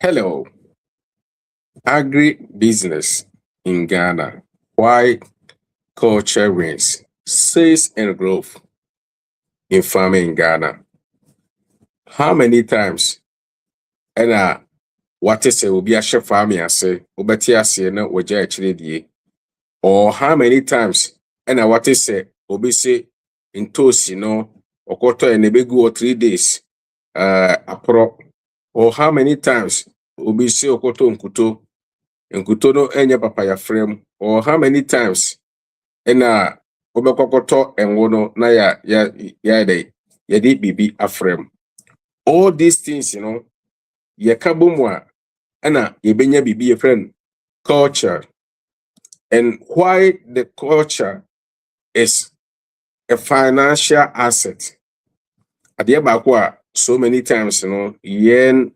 Hello, Agribusiness in Ghana. Why culture wins, sales and growth in farming in Ghana. How many times what is will be a chef farming ase, ubeti ase na waja actually die. Or how many times what is say obi say in toast, okoto and ebegu or 3 days apro. Or how many times obi say okoto nkuto no enye papaya frame. Or how many times obekokoto enwo no na ya de bibi afrem. All these things, ye kabomwa ye benya bibi ye friend culture. And why the culture is a financial asset. Adia bakwa so many times, yen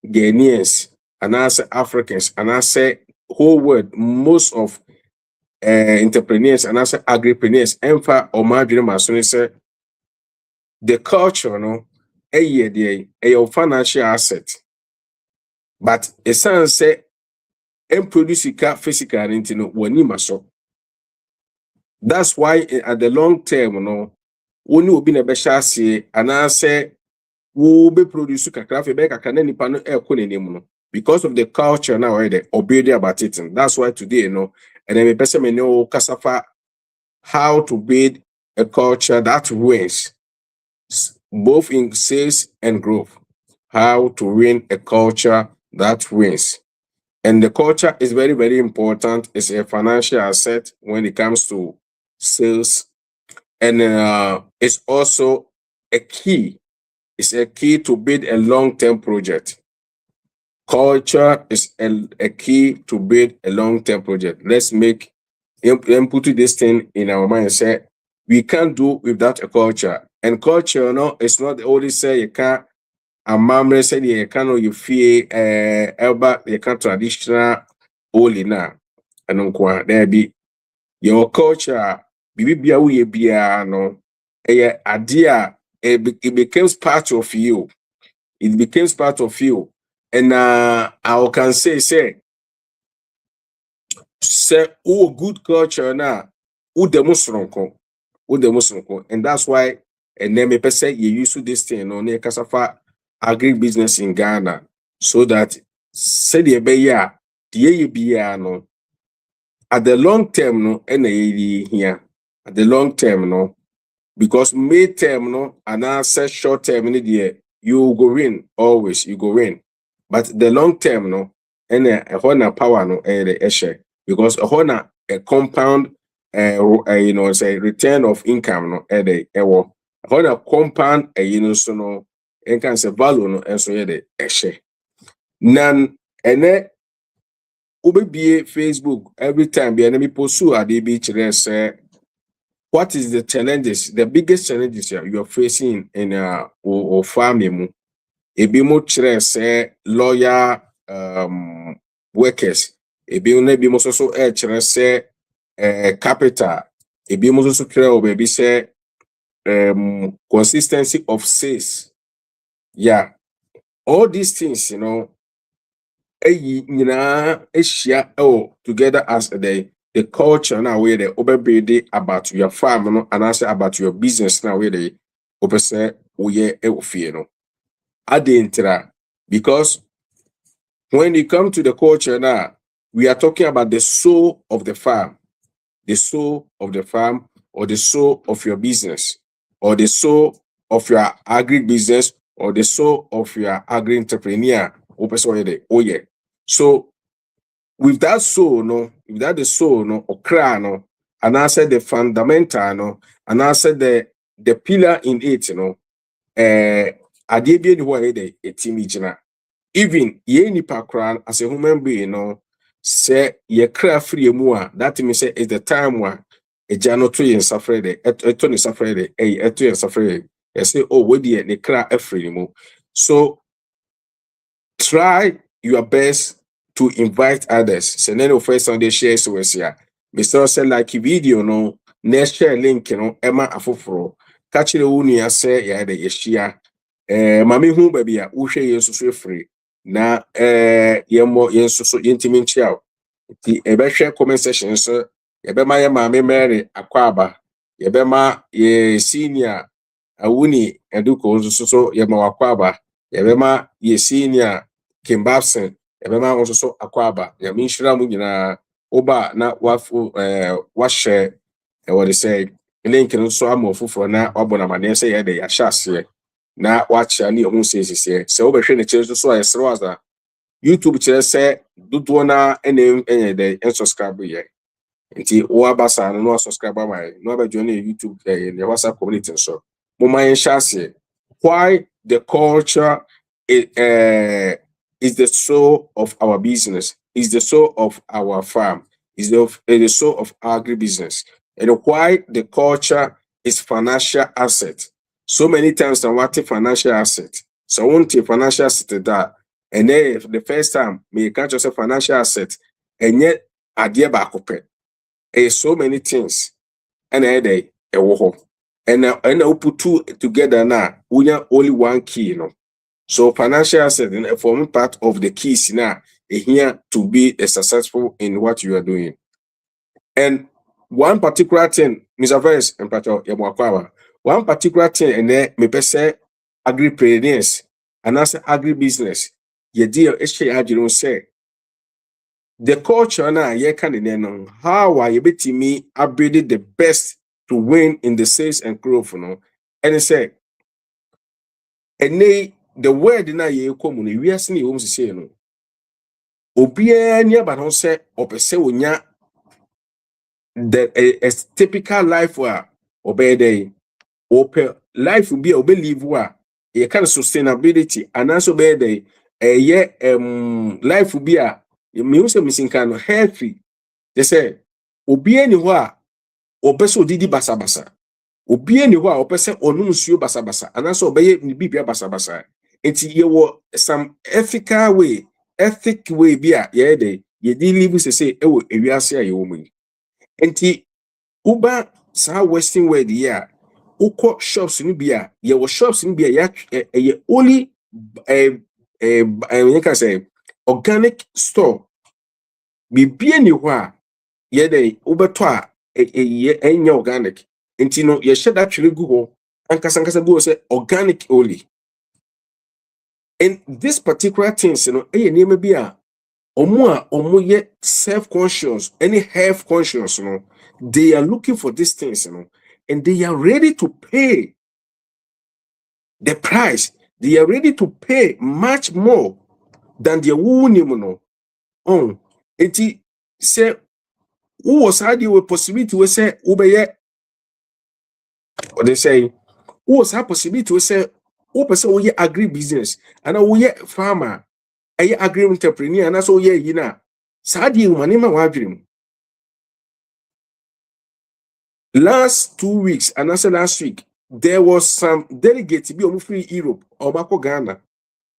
Ghanaians and as Africans and as whole world, most of entrepreneurs and as agripreneurs emfa or margin masoni say the culture a financial asset, but a son say and produce physical into that's why at the long term when you be na beshase and I say we be produce kakrafe be kakana nipa no e because of the culture now the obedi about it. And that's why today and then me person me know kasafa how to build a culture that wins both in sales and growth. How to win a culture that wins. And the culture is very, very important. It's a financial asset when it comes to sales. And it's also a key. It's a key to build a long-term project. Culture is a key to build a long-term project. Let's put this thing in our mind and say, we can't do without a culture. And culture, it's not only say you can't, a mamre said you can't, you feel, elba, you can't traditional, only now. And there be your culture, bibia we bia no, idea, it becomes part of you. It becomes part of you. And I can say, oh, good culture na, and that's why and then me say you use this thing on the Kasafa Agribusiness in Ghana so that said ye be ya the be no at the long term no here at the long term no because mid term no and I say short term you go win always you go win but the long term no a power no because a compound say return of income no when a compound so no and can say value no and so nan be Facebook every time be enemy pursue at the beach say what is the challenges, the biggest challenges you are facing in or farming e be mo say lawyer workers e be no be mo so say capital e be mo so baby say consistency of sales. Yeah, all these things, together as the culture now where the overbuild about your farm and also about your business now where the say because when you come to the culture now, we are talking about the soul of the farm, or the soul of your business, or the soul of your agribusiness, or the soul of your agri-entrepreneur. So with that soul, without the soul, or crown, and I said the fundamental, and I said the pillar in it, even ye nipa kran as a human being, say ye cry free mua, that means say is the time one a jano to yen suffer etoni suffer eto yen suffer. Say, oh, we the cry free mu. So try your best to invite others. So then first on the share so here. Mr. Say like video no, next share link Emma afoforo. Catch the uni say ya the yeshia. Mami hu baby ya uhwe yesu free. na yemo yenso yentimi nchia ti ebehwe comment section so yebema ye maame Mary Akwaba yebema ye senior Awuni Eduko so yema Akwaba yebema ye senior Kimbabson yebema so Akwaba ya minshira mu nyina oba na wafu wahye what they say link no so amofufo na wabona mane se ye de ya hyase na wacha ni ohun sesese se obehwe ne kire so ayesro aza YouTube kire se dodo na enye de subscribe ye nti wo abasa no subscribe my no abajo na YouTube ne WhatsApp community so mo man hyase why the culture is the soul of our business, is the soul of our farm, is the soul of agribusiness, and why the culture is financial asset. So many times I want a financial asset. So I want a financial asset that, and then the first time me can't just a financial asset, and yet I dear back up it. So many things, and a day a war. And I put two together now. We have only one key, So financial asset and forming part of the keys now here to be successful in what you are doing. And one particular thing, Mr. Vice and Pato Yamwakwa, one particular thing, and then me say Agripreneurs and as agribusiness, ye dear HK say the culture now ye can know how are you betting me upgraded the best to win in the sales and growth, and it say, and the word na ye commune we are seeing you say no obia nya ba no say opese onya the a typical life where obey day open life will be obey live where ye kind of sustainability and also obey day life will be a me say missing kind of healthy they say obia ni ho a opese odidi basabasa obia ni ho a opese onum suo basabasa and also obey ni bibia basabasa. Enti ye wo some ethic way bia ye de ye di live say e wo ewiase a ye wo mu. Enti uba sa western world here uko shops ni bia ye wo shops ni bia ya ye only you can say organic store bibia ni ho a ye de ubeto a enya organic. Enti no ye should actually go ankasa go say organic only. And this particular things, name be a omo ye self-conscious, any health conscious, they are looking for these things, and they are ready to pay the price. They are ready to pay much more than their own, and say, who was had you a possibility to say, Ubeye, or they say, who was had possibility to say, person we agribusiness, and we farmer. Agri entrepreneur and so sadi manima wadrim. Last 2 weeks and also last week there was some delegates be on free Europe or Mako Ghana.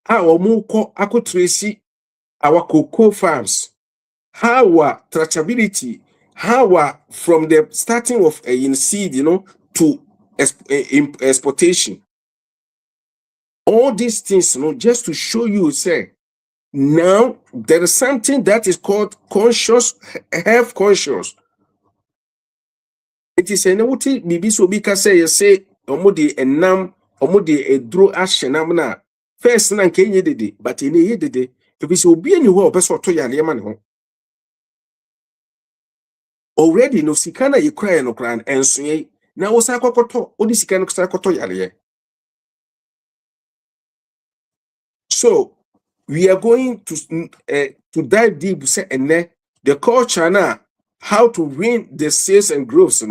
Our moko ako tracy our cocoa farms. How traceability, how from the starting of in seed, to exportation. All these things, just to show you, say. Now, there is something that is called health conscious. It is an outil, maybe so because say, omodi enam, omodi edro ashenam na. First, na kenye dede, but in a ye dede, if it's obi any who person to ya man. Already, no sikana ye cry no cran, and sway. Now, osakoto, odi sikano sakoto ya. So, we are going to dive deep, say, and the culture now, how to win the sales and growth,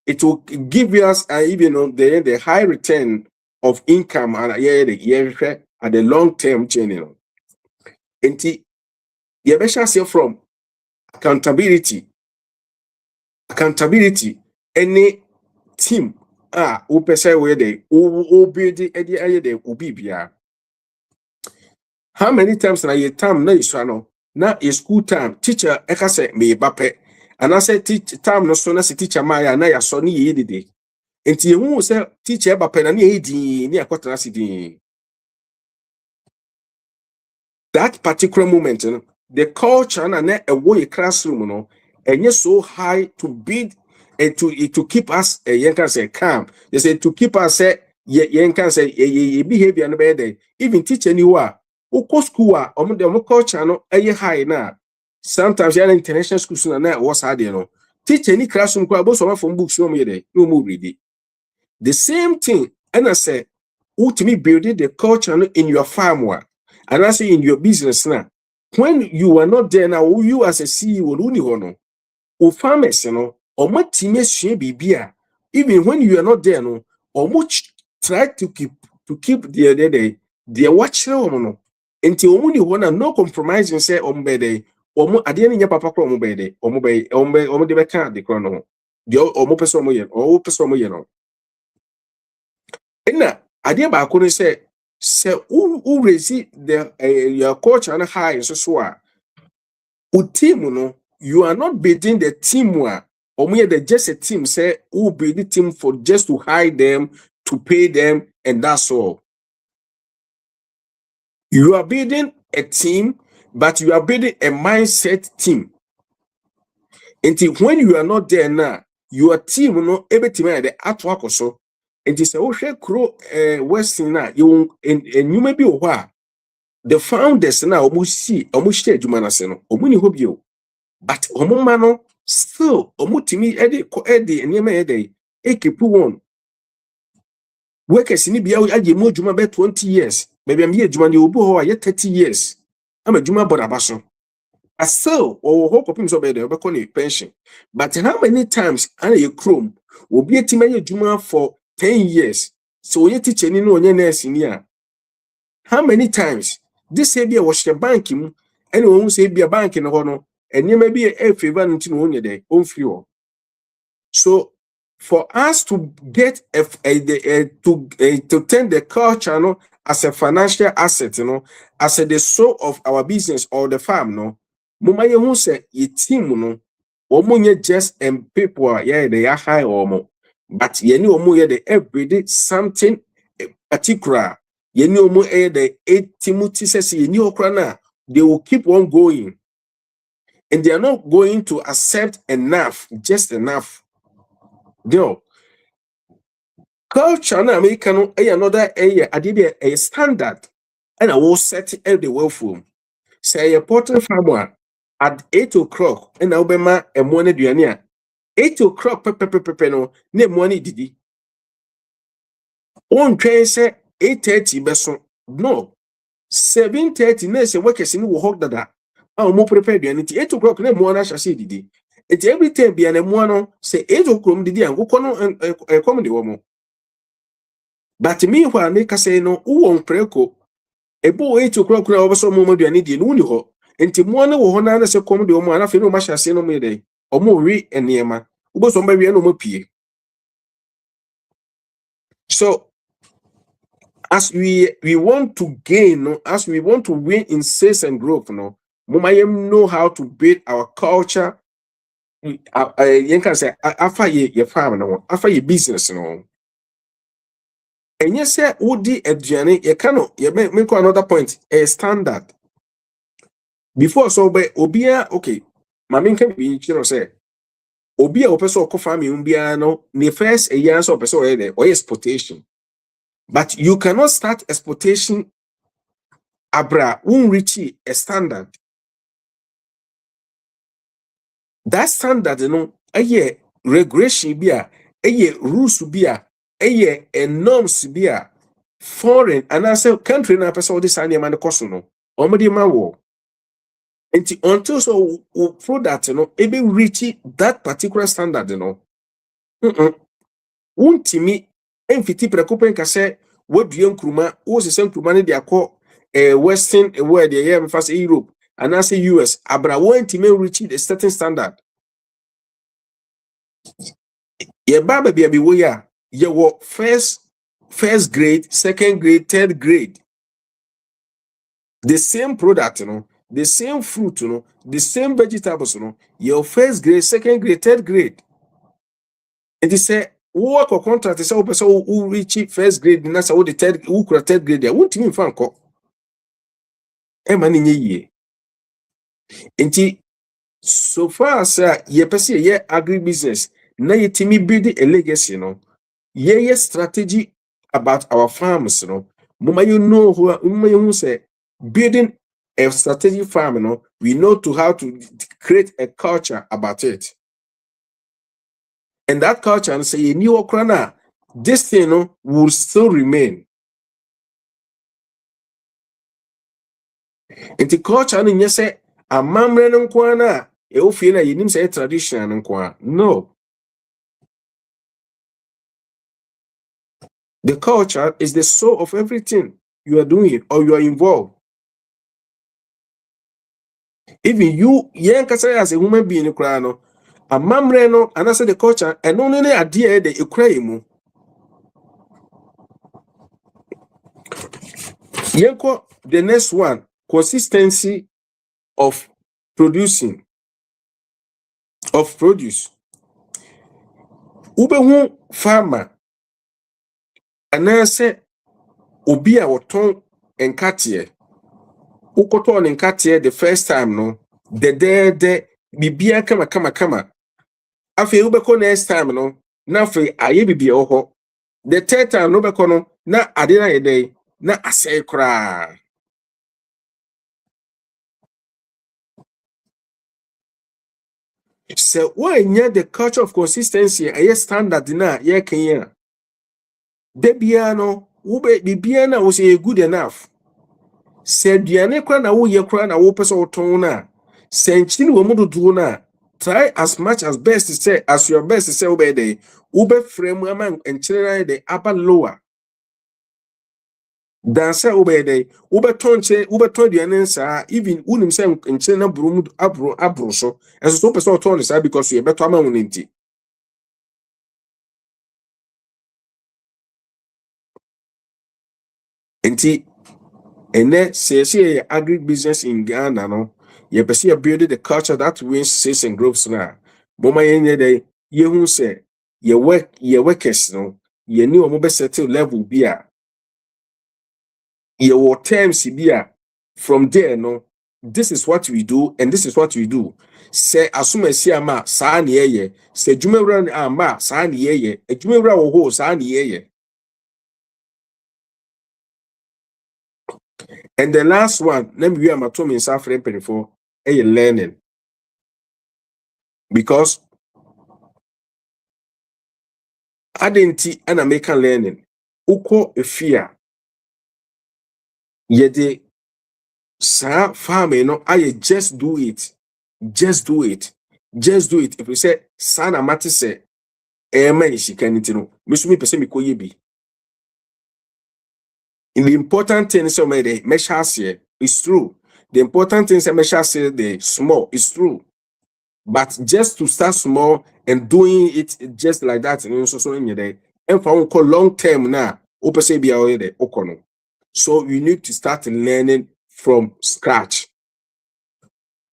it will give us even the high return of income and at the long-term journey. And you say from accountability, any team, who say where they build the ubibia. How many times na ye time na isano na a school time teacher eka say me bape and I say teach time no so na si teacher maya na ya so ni ye dede enti ye hu say teacher bape na ni e di ni akotana si di that particular moment, you know, the culture and a way classroom, you know, and you're so high to build and to keep us you can say calm. They say to keep us you can say behavior and bad. Even teaching you are school the culture no high now. Sometimes you're international schools and that was hard, you know. Teach any classroom from books no more read it. The same thing, and I say, ultimately building the culture in your farm work, and I say in your business now. When you are not there now, you as a CEO, or farmers, you know, or my team even when you are not there, no, or much try to keep their watch no. Until only one no compromise and say bede, or at the end papa from bede, or the back the chrono, the or person or person, you know. Na adeɛ baako ne sɛ wo raise the your culture and high so o team no you are not building the team or just a team say who build the team for just to hire them, to pay them, and that's all. You are building a team, but you are building a mindset team. Until when you are not there now, your team no everything the artwork so. And it's a crow Western now you and you may be the founders now almost share Jumanaseno, Omuni Hobio. But Omomano still Omutimi Eddie and Yama Eddie, Ekipu one. Workers in Ibia, I more Juma 20 years. Maybe I'm here Jumani Ubo, yet 30 years. I'm a Juma Borabaso. I still or hope of him so better, pension. But how many times are you chrome will be a team Juma for 10 years? So you teach any no nurse in here. How many times this area was the banking and won't say be a bank in a honor and you may be a favor into one day on fuel. So for us to get to turn the culture no, as a financial asset, you know, as the soul of our business or the farm, no, mama you say your team no, omunye just and people they are high or more, but you know omunye the everyday something particular. You know more the 8 Timothy says you know they will keep on going, and they are not going to accept enough, just enough. No. Culture na American another a standard and I will set the well for. Say a portal farmer at 8 o'clock and Obama and money duania. 8 o'clock pepe no ne money didi. On train say 8:30 beso. No. 7:30 na say workers in wo hog dada. Mo prepare duani 8 o'clock ne mo na shase didi. It every time be an no say 8 o'clock didi an go kono come the woman. But meanwhile, make us say no, who on preko. A boy 8 o'clock, over some moment, you need the Uniho. And Timona will honor us a comedy or man, I feel no much as no day, or more re and Niema, who was on baby no more pie. So, as we want to gain, no, as we want to win in sales and growth, no, Mumayem know how to build our culture. You can say, after your farm, no, after your business, no. And yes, sir, Woody Adriani, you cannot make another point, a standard. Before so be obia okay, mama can be say obia opeso ko farm umbia no the first a year so opeso or exportation. But you cannot start exportation abra won't reach a standard. That standard, you know, a year regulation be a year rules be a year norms be a foreign and I say country na person this and man cost no omedi ma wo until so we prove that you know able reach that particular standard, you know. Untimi emfiti prekopen ka say wadua nkruma wo sese nkruma ne de akọ western world ye me fa say Europe and I say US abra wantimi reach the certain standard. Ye baba bia bi wo ya ye wo first grade, second grade, third grade. The same product, you know, the same fruit, you know, the same vegetables, you know, your first grade, second grade, third grade. And they say, work or contract is a person who reach first grade, and that's how the third grade, there won't even find. ema ne nye yie. Nti so far as ye pese ye agribusiness na yetimi build a legacy no, ye strategy about our farms no. Mama you know who say building a strategic farm no, we know to how to create a culture about it. And that culture and say you new okrana, this thing no will still remain. And the culture and you say a mamre no kwana e ofie na yenim say tradition no kwa. No. The culture is the soul of everything you are doing or you are involved. Even you, yen kasa as a human being in no, a mamre no, and I say the culture, and only idea the ukraimu. Yenko, the next one, consistency of producing, of produce. Ube farmer, and I say, Obia or ton and katie. Ukoton and katie the first time, no, the bibia kama. Afi ubeko next time no, na afi aye bibia oho. The third time no beko no, na ade na yede, na asay kra. So when you the culture of consistency, aye standard na ye kenya. Debia no, ube bibia na was good enough. Said diane kra na wo ye kra na wo pese oton na. Senchini wo mudu do na. Try as much as best to say as your best to say obey ube frame among and children the upper lower. Dansa obey ubeton diane sa even unim say nchene na brum abro so. And so person oton sa because you better amount nti. Nti ene say agribusiness in Ghana no. You perceive building the culture that wins sales and growth na. Moma yenye dey ye hu say ye workers no ye ni omo be settle level bia ye wo terms bia from there no this is what we do and this is what we do. Say asumasi ama saa na ye say dwumawura ama saa na ye dwumawura wo ho saa na ye. And the last one, let me am atom in suffering for a learning. Because identity and American learning, uko a fear. Yede sa farming no, I just do it. Just do it. Just do it. If we say sana mati say man she can no, misumi pese mi ko yebi. In the important thing so me the measure say is true. The important thing say measure say the small is true. But just to start small and doing it just like that, and so in your day, and for long term now, so you need to start learning from scratch.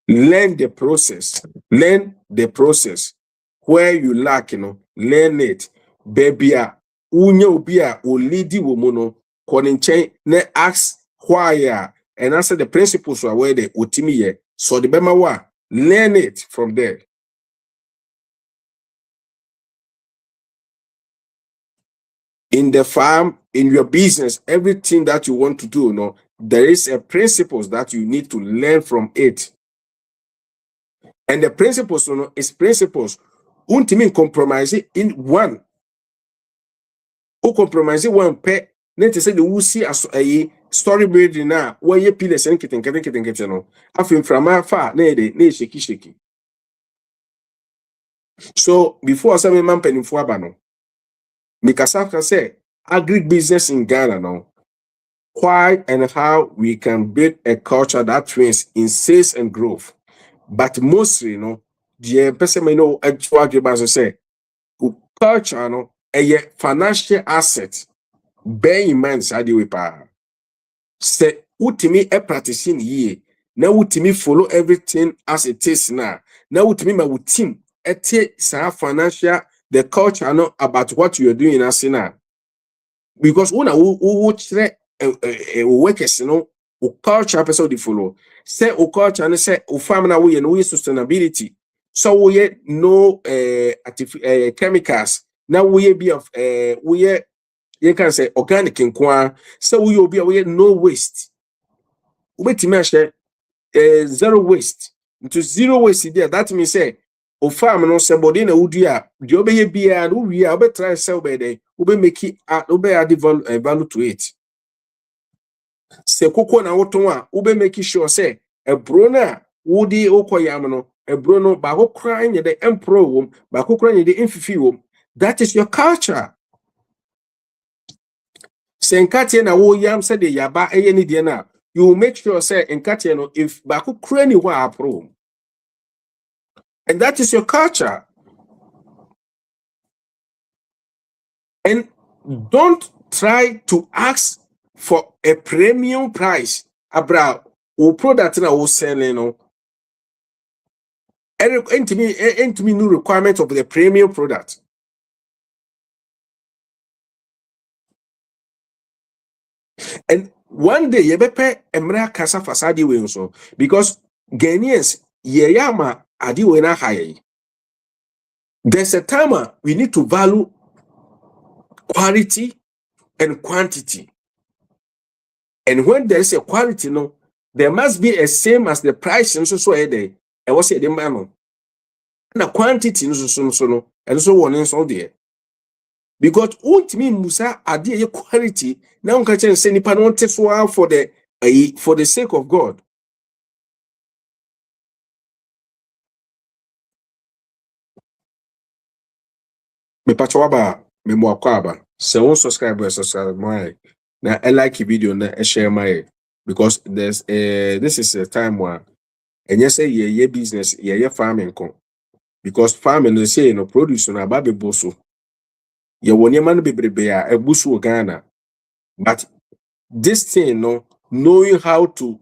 Learn the process. Learn the process. Where you lack, learn it. Baby, unyo bia o lady womono, koninche ne ask why and answer the principles are where they utimi. So the bema wa. Learn it from there. In the farm, in your business, everything that you want to do, there is a principles that you need to learn from it. And the principles, is principles. Ultimately compromise in one. Who compromise one pet. Then to say the who see as a story building now, where you pillars and kitten, no. After from afar, ne shaky. So before some man penny for abano. Mikasaka say agribusiness in Ghana now. Why and how we can build a culture that trains in sales and growth. But mostly, the person may know Agribusiness say culture a financial asset. Bear in mind, say utimi e practicing ye. Now utimi follow everything as it is now. Now utimi ma team financial the culture about what you are doing as now. Because una who workers, o culture person the follow. Say o culture and say o farm na we no sustainability. So we no chemicals. Now we be of we you can say organic in kwa. So we will be no waste. Wait to zero waste. Into zero waste there. That means say o farm no somebody na udia. The obey be and we are try sell by day. Ube make it ube add value to it. Se koko na woton a ube make sure say a brona wudi okoyam no a brono ba ho kran ye the empro wom ba ho kran ye the infifi wom. That is your culture. Se nkate na wo yam say de yaba eye ni de na you make sure say nkate no if ba ho kran ni wa apro. And that is your culture. And don't try to ask for a premium price about o product na wo selling no. And to me, new requirement of the premium product. And one day, you better emra kasa fasadi we so because Ghanaians yeyama adi we na high. There's a time we need to value quality and quantity. And when there is a quality, no, there must be a same as the price. And so a day, I was say the man. And the quantity, no, so and so on and so there. Because ultimately Musa adi quality now can say nipa no te so for the sake of God. Me patwaba me mo akwaba se won subscribe my na I like video na share my because there's this is a time where and you say ye business ye farming kon because farming they say no produce na ba be boso ye woni man bebrebe a ebusu Ghana but this thing no knowing how to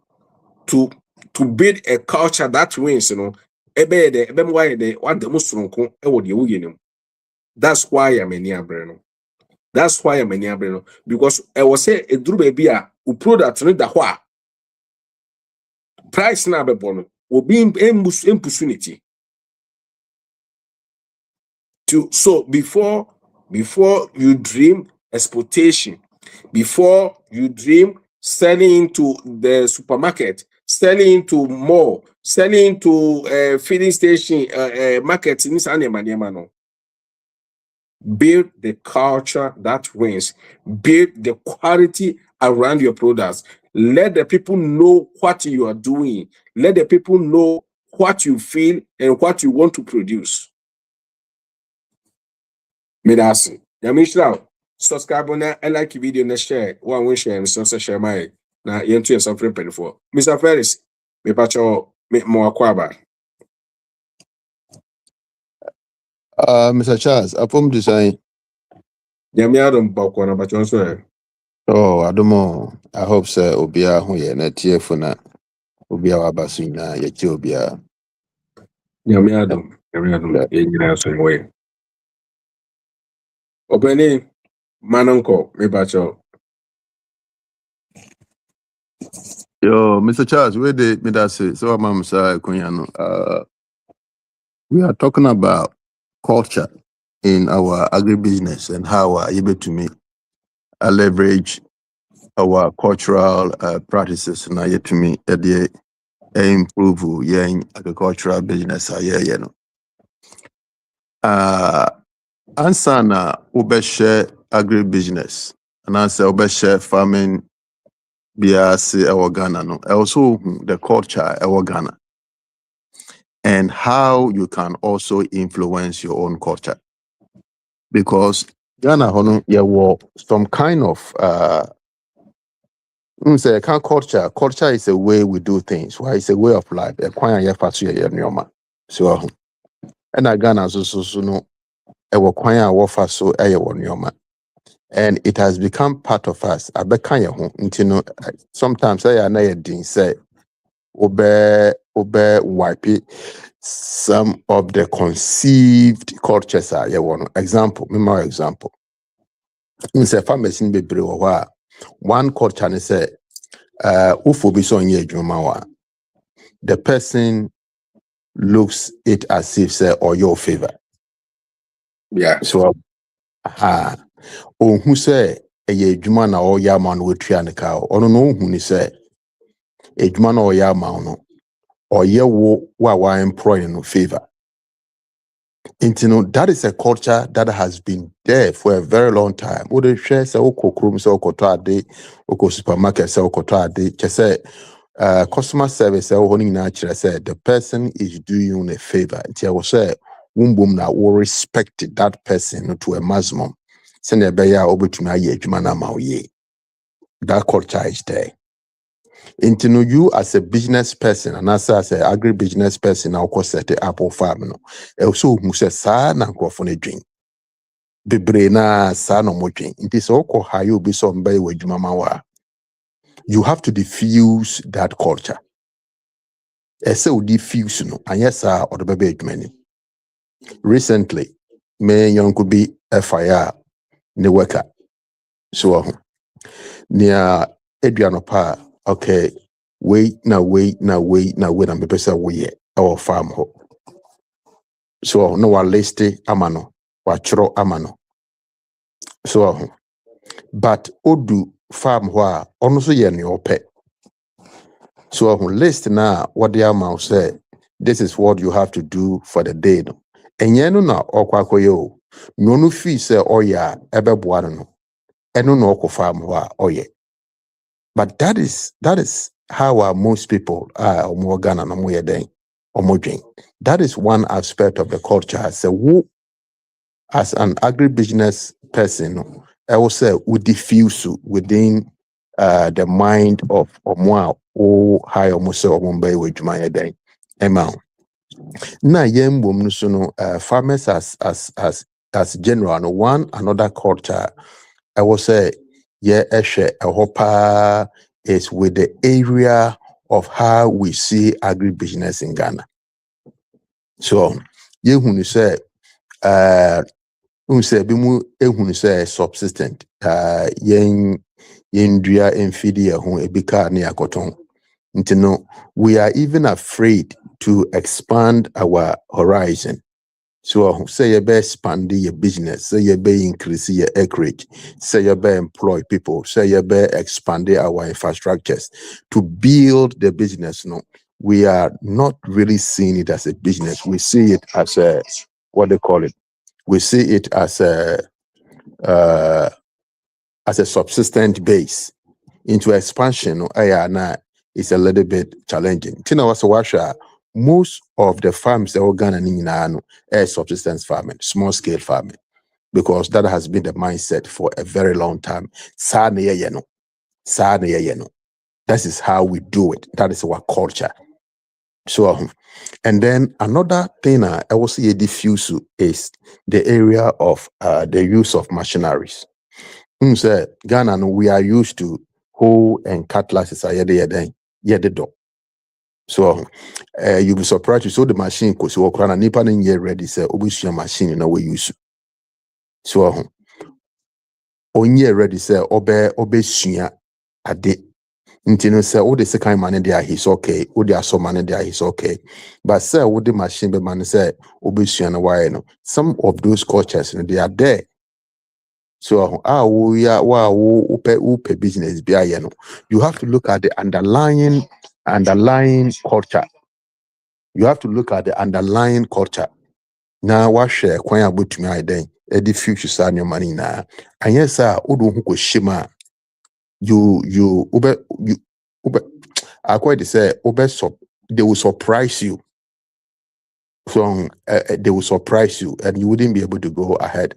build a culture that wins ebe de ebe why de what the musronko e wo de wuyenim. That's why I'm a near That's why I'm a near because I was say a drew baby a product no da hwa price na be bono will be impunity to so before you dream exploitation, before you dream selling into the supermarket, selling into mall, selling into filling station market in this animal. Build the culture that wins. Build the quality around your products. Let the people know what you are doing. Let the people know what you feel and what you want to produce. Medasi. Yamishra, subscribe on that. I like the video and share. One wish and so share my na yentu and something penny for. Mr. Ferris, me pacho me more kwaba. Mr. Charles, upon design. Yamiadum bakwana pacho. Oh, I don't know. I hope so. Obia who ye na tiefuna. Obia wabasuna ye obia. Yamiadum ye so way. Obeni manonko me pacho. Yo, Mr. Charles, where did me that say? So I'm sorry, Kunyano. We are talking about culture in our agribusiness and how able to make leverage our cultural practices na yet to me improve your agricultural business you know. Answer na share agribusiness and answer share farming biase our Ghana no also the culture our Ghana and how you can also influence your own culture because Ghana hono you some kind of say culture is a way we do things. Why it's a way of life. So and Ghana so no and it has become part of us. Sometimes I didn't say wipe some of the conceived cultures are example. Say farmers in one culture and say ufo bi so onye adwuma wa, the person looks it as if say or your favor. Yeah. So who say a adwuma na o ya man we tua ne ka ono no hu ni say adwuma na o ya man no or ye wo wa employ no favor. And you know, that is a culture that has been there for a very long time. What they share say oko krum say oko to ade, oko supermarket say oko to ade, just say customer service say oko na kire say the person is doing you a favor. Nti I will say wumbum na will respect that person to a maximum. Send a beya obetumi aye adwuma na ma oye. That culture is there. And you know, you as a business person and as an agribusiness person, now course set the apple farm. No, also who says, "Sa na nkofo drink." Bebre na sa no mo drink. It is all how you be some by with mama. You have to diffuse that culture. So diffuse no, and yes, sir, or the baby many. Recently, me young could be FIR ne worker. So near Adriano Pa, okay. Wait, I'm the person we our farm ho. So no one list amano, wachro amano. So but odu farm wa also ye ni ope. So list na what the amount say, this is what you have to do for the day. No. And ye no na okwako yo. No fee say oya ebe buano no. Eno no oko farm wa oye. But that is how most people are more Ghana and more drink. That is one aspect of the culture. So who, as an agribusiness person, I will say would diffuse within the mind of Omwa or high almost so Mumbai with my day. Amount. Na yem no farmers as general no one another culture. I will say yeah, eshe a hopa is with the area of how we see agribusiness in Ghana. So you who say bimu ehunu say subsistent yen dua enfidi ho ebika na yakoton. Ntino we are even afraid to expand our horizon. So say you be expand your business, say you be increase your acreage, say you be employ people, say you be expand our infrastructures to build the business. No, we are not really seeing it as a business. We see it as a what they call it. We see it as a subsistent base. Into expansion, is a little bit challenging. Tina was washa. Most of the farms that are Ghana in subsistence farming, small scale farming, because that has been the mindset for a very long time. That is how we do it. That is our culture. So, and then another thing I will see a diffuse is the area of the use of machineries. Say Ghana, we are used to hoe and cutlasses are the door. So you'll be surprised you saw the machine because you walk around and nipa year ready say obusua machine in a way use. So on year ready say obesua ade. Ntino say all the second man there he's okay, all the so man there he's okay. But say all the machine be man say obesua na why no. Some of those cultures they are there. So upe business be no. You have to look at the underlying culture. You have to look at the underlying culture. Now, what share kwan abotumi aden e di future sa your money na. And yes, sir, odo hu ko shima. You I quite say they will surprise you. So they will surprise you, and you wouldn't be able to go ahead.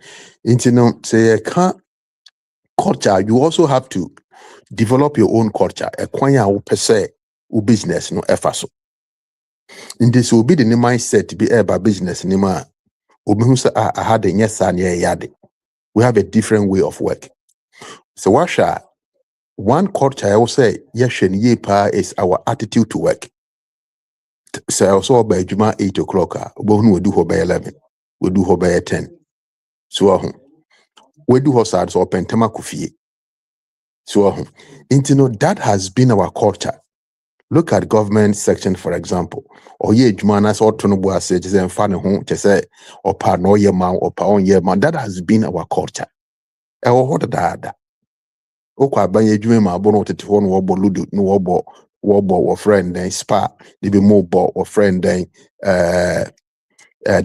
Say culture. You also have to develop your own culture. A kwan per se business no effaso. In this will be the mindset to be about business nima. I had a yes and yade. We have a different way of work. So one culture I will say yes is our attitude to work. So also by Juma 8 o'clock, we do by 11, we do by 10. So we do her side so open tema kufi. So, that has been our culture. Look at government section, for example. Or ye jumanas or tonobo says and fan home to say or pa no ye man or pa on ye man. That has been our culture. What that? Okwa banye juma ma bono te phone wobo ludo no wobo or friend then spa they be mobile or friend then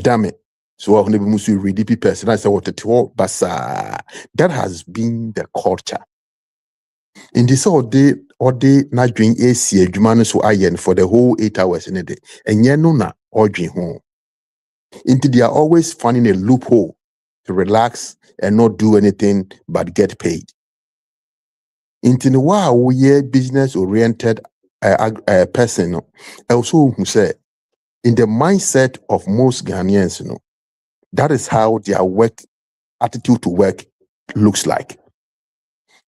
damn it. So I never must read the person. I say what it was, basa. That has been the culture. In this all day not doing AC Jumano so iron for the whole 8 hours in a day. And yet no na or drink home. Into they are always finding a loophole to relax and not do anything but get paid. Into the wow we business oriented person also who said in the mindset of most Ghanaians, that is how their work attitude to work looks like.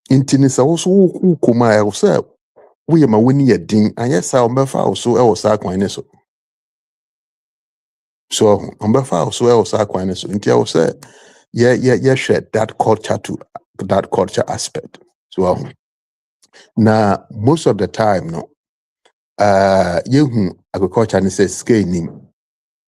Intinisa also who kuma else we ma winning a ding and yes I umbefa also else kwan so. So umbefa also else kwan so. Inti I say yeah share that culture to that culture aspect. So now most of the time you agriculture and say scale.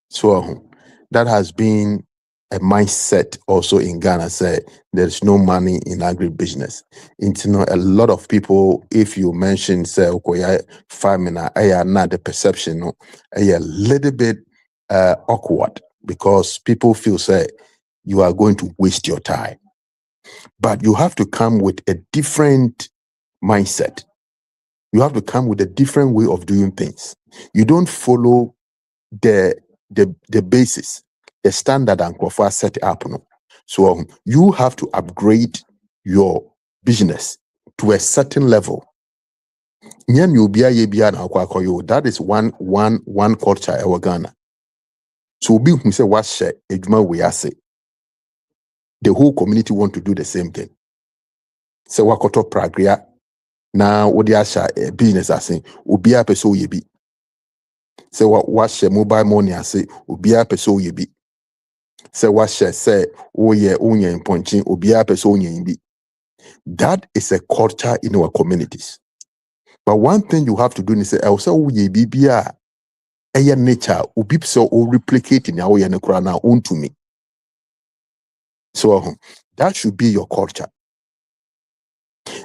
So that has been a mindset also in Ghana. Say there's no money in agribusiness. A lot of people, if you mention say okay, farming, not the perception, a little bit awkward because people feel say you are going to waste your time. But you have to come with a different mindset. You have to come with a different way of doing things. You don't follow the basis, the standard and croffer set up. No? So you have to upgrade your business to a certain level. That is one culture in Ghana. So be who say what share we are say. The whole community want to do the same thing. So wakoto pragria now what the business are saying ubia peso yebi. Say what share mobile money I say ubia peso yebi. Say what share say onye in punching ubia peso onye. That is a culture in our communities. But one thing you have to do is say also uye bibia aya nature ubi so or replicate in our na own to me. So that should be your culture.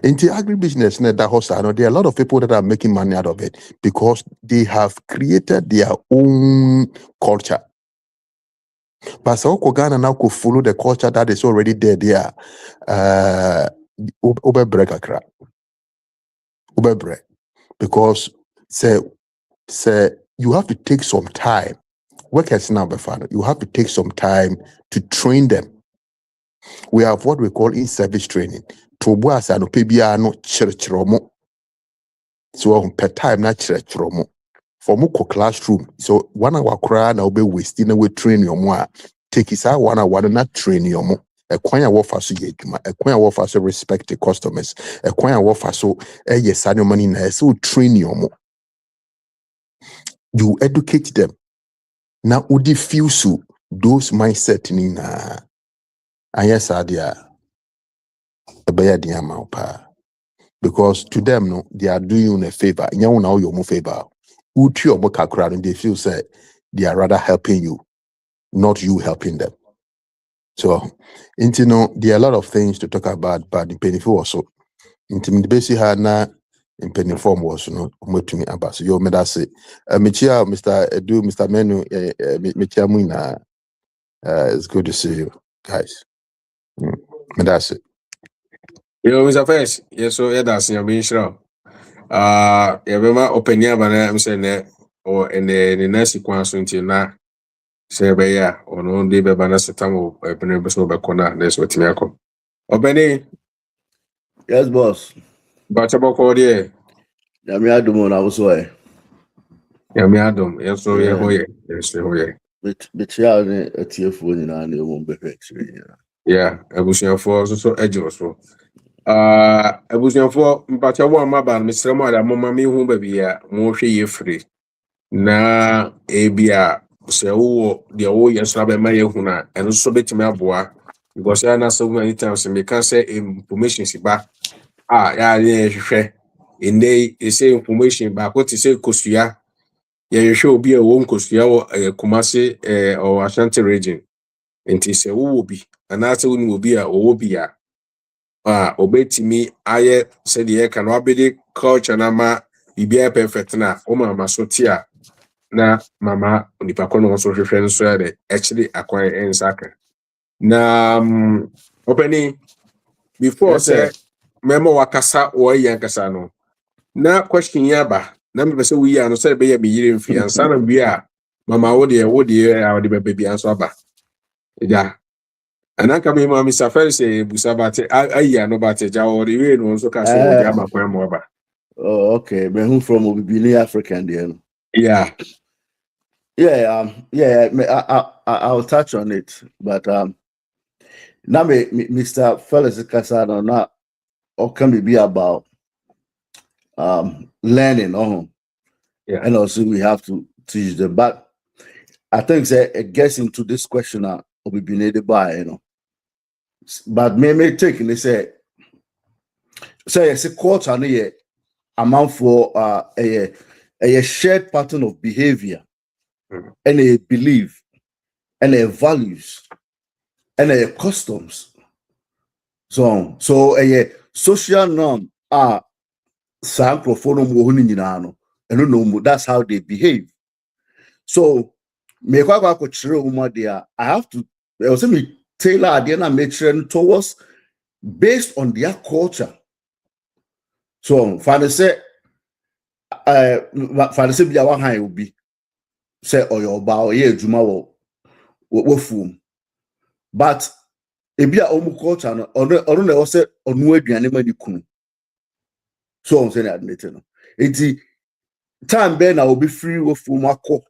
In the agribusiness, there are a lot of people that are making money out of it because they have created their own culture. But so Ghana now could follow the culture that is already there. They are because say you have to take some time. Workers now, you have to take some time to train them. We have what we call in-service training. So per time na chromo for moko classroom. So 1 hour cry na be wasting we train your more. Take is 1 hour na train your more. A kwanya wofa so ye dwuma, a kwanya wofa so respect the customers, a kwanya wofa so yes annual money na so train your more. You educate them. Now udi feel so those mindset ni na yes adia ebeya di ama pa. Because to them, no, they are doing you a favor. Now you're more favor. They feel say they are rather helping you, not you helping them. So, there are a lot of things to talk about, but in penny also. The basic had na in penny form was to me about. So you made us say, Michia, Mr. Edu, Mr. Menu, Michia Muina. It's good to see you guys. That's it. Mr. First, yes, so that's your being sure. Yabema opinion bana am say ne or in the next sequence until na say be ya or no dey be bana setamo ebene be so be kona na so timi akọ. Obeni, Yes, boss. but about call there. Yami Adum na also eh. Yami Adam, yes, so ye hoye, yes, hoye. But ya ne atiefo nyina na emu be hwetire ya. Yeah, ebusuafo so ejiro so. Ebusuafo mpacha wo amaba no mesrem ada mama me hu ba bia mo hwe ye free. Na ebia se wo de wo yesra be ma ye hu na eno so betimi aboa because ya na so many times me can say information si ba yeah, hwehwɛ. Inde say information back what say kosua. Yeah, you show be a won kosua or Kumasi or Ashanti region. Nti sɛ wowɔ bi anaasɛ wonim obi a ɔwɔ bi a obetumi ayɛ sɛdeɛ yɛka no wabɛde culture na ma biribiara perfect na wo mama so te a na mama onipa kɔ no nso hwehwɛ nso yɛ dɛ ɛkyere akwan ɛnsaka na ɔpɛni before Yes, sir. sɛ mɛma wakasa wɔyɛ nkasa no na question yi aba na mepɛ sɛ woyi ano sɛ ɛbɛyɛ meyere mfi ansa na wie a mama wo deɛ a wode bɛba bia nso aba ɛgya anaka me mama Mr. Ferris busa bate ayi no bate ja or we no so ka so wo ja makwan mo ba. Oh, okay. But who from Obibini African then? Yeah. I'll touch on it. But now Mr. Felix Casado now or can be about learning and also we have to teach them. But I think that it gets into this question of Obibini by but me taking they say it's a culture no amount for a shared pattern of behavior and a belief and a values and a customs. So a social norm are that's how they behave. So me I have to also me tailor idea and make sure towards based on their culture. So father say be our high will be say or your bow ye juma wo fum. But e be a omu culture no or no say onu aduane mani kunu. So I'm saying admit no. Enti time be na obi free wo fum akọ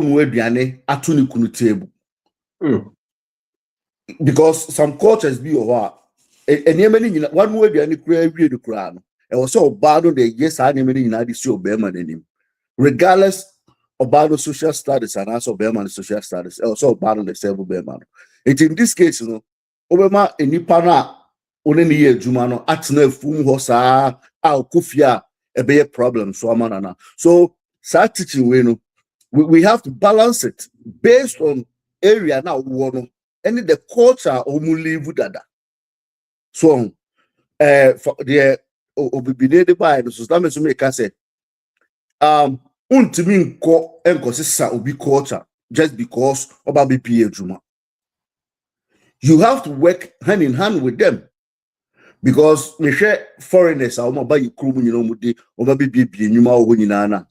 nu aduane atu ni kunu table. Because some cultures be over and one way the aduane no. It was so bad on the yes, I never in this show Beman regardless about the social status and also Beman social status, also bad on the several Beman. It in this case, Obama in Nipana only year Jumano at no fum hosa au kufia a be a problem so manana. So start teaching we have to balance it based on area now one and the culture live dada. So for the Obibine by the system to make us say untimi nko enkosisa obi culture just because oba BPA juma. You have to work hand in hand with them because me share foreigners are ba yikrum nyina mudi oba BPA nyuma wo nyina na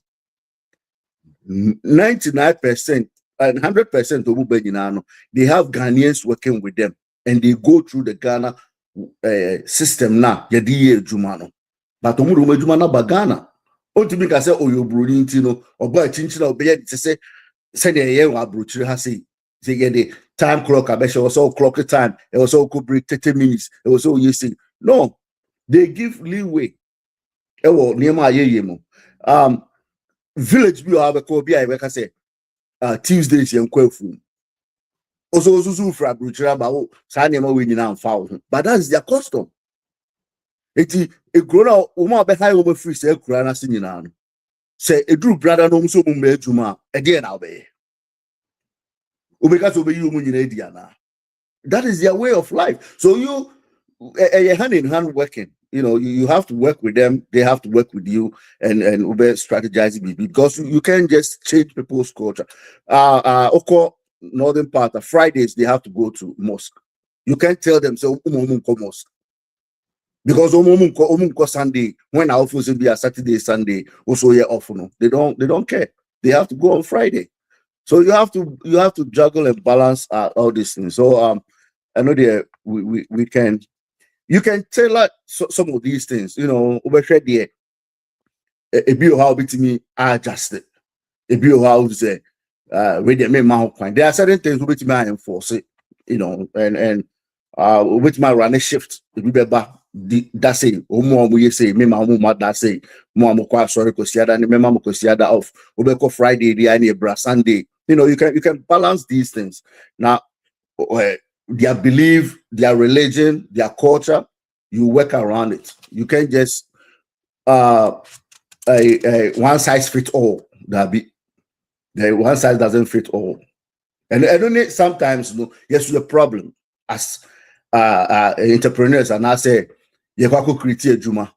99% and 100% obu ba nyina no they have Ghanaians working with them and they go through the Ghana system na yedi juma no but omu juma na ba Ghana ontimi ka say oyobroni ntino oba chinchina obeye te say the year abrochire ha say the time clock abesha was all clock time it was all could break 30 minutes it was all you see no they give leeway ewo niema ayeye mo village bi have ko bi I say Tuesdays yankwafu also fra abrochire ba wo sa niema we nyina amfa but that's their custom. Eti e grow na be high over free say kura na sinyina no say eduru brother no so mu adwuma e de na obey obeka so be you mu nyina edia na that is their way of life. So you hand in hand working, you have to work with them, they have to work with you and ube strategizing because you can't just change people's culture. Oko northern part of Fridays they have to go to mosque. You can't tell them so mosque. Because omunko Sunday, when our office will be a Saturday, Sunday, also yeah off, they don't care. They have to go on Friday. So you have to juggle and balance all these things. So I know we can you can tailor some of these things, over there. A bill how bit me adjusted. A bill how to say there are certain things which may enforce it, and which might run a shift. That say we say me that say sorry me off Friday the Sunday. You can balance these things now. Their belief, their religion, their culture, you work around it. You can't just a one size fit all. That be the one size doesn't fit all. And I don't need sometimes, yes, you're a problem as entrepreneurs, and I say, you can create a juma.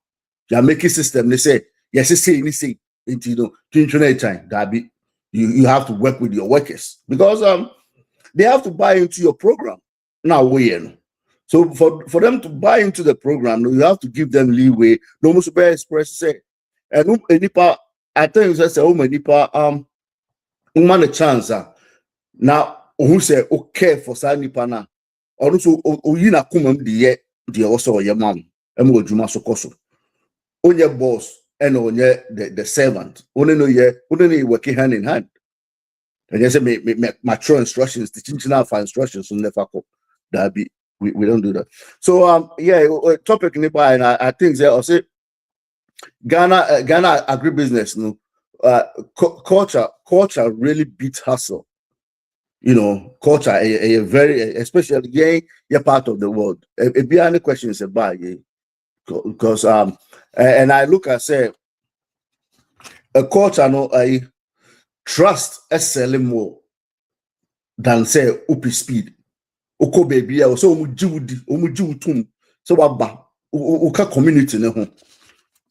You're making system. They say, yes, say, to internet time. That be you have to work with your workers because they have to buy into your program. Now so for them to buy into the program, you have to give them leeway. No more super express say, and nipa. I tell you, say, oh my nipa, man a chance. Now, who say okay for sa nipa na? Or also, you na kumam the also your mom. Emo juma sokoso. Onye boss and onye the servant. Only working hand in hand. And just say me mature instructions, teaching for instructions on the faculty. That be we don't do that. So topic nipa, and I think I'll say Ghana agribusiness, culture really beats hustle. Culture a very, especially part of the world. It be any questions about because and I look at say a culture I trust is selling more than say up speed. Oko baby so omujiwutum so waba uka community ne ho.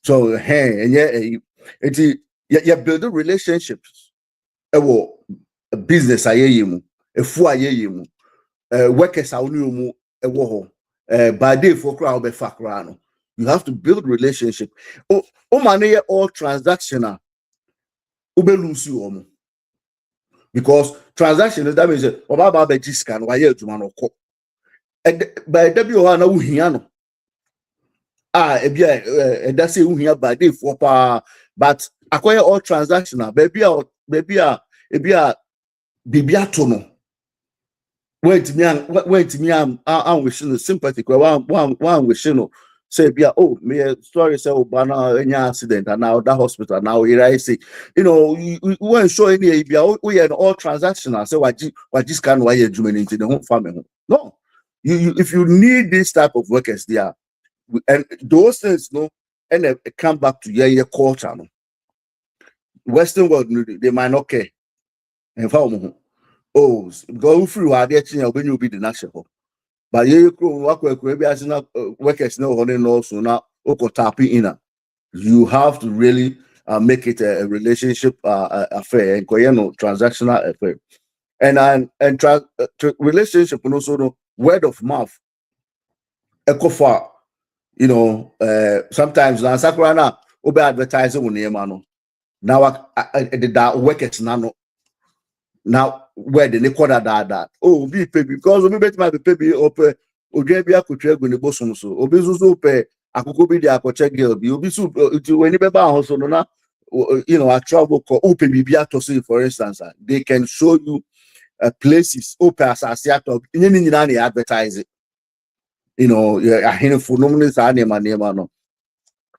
So and you build relationships. Business ayeyemu, efu ayeyemu, workers awunu ewo ho. By day for crowd be fakra no. You have to build relationship. O money all transactional. Ube lose you because transaction that means oba be scan why you man oko. By w na uhia no. That's say uhia by day for pa, but acquire all transactional. Baby bibiato no wait me I'm wishing sympathy one wishing say bia me story say obana any accident and now that hospital now here I say we won't show any bia we are all transactional say what this can why you into the home family. No, you if you need this type of workers there and those things and they come back to your culture no. Western world they might not care. And go through our when you be the national. But you maybe as workers also now tapping in. You have to really make it a relationship affair and transactional affair. And relationship and also word of mouth. Echo far, sometimes na sakura na obe advertising on the now the workers now where the recorder that be pay because we bet my pay open obi akotwa gu ne bosom so obi so pay akoko bi dey akoche girl bi obi so when be ba ho so no na a travel call pay bi to say for instance they can show you places as asiato nyina na advertise it a handful normally say name no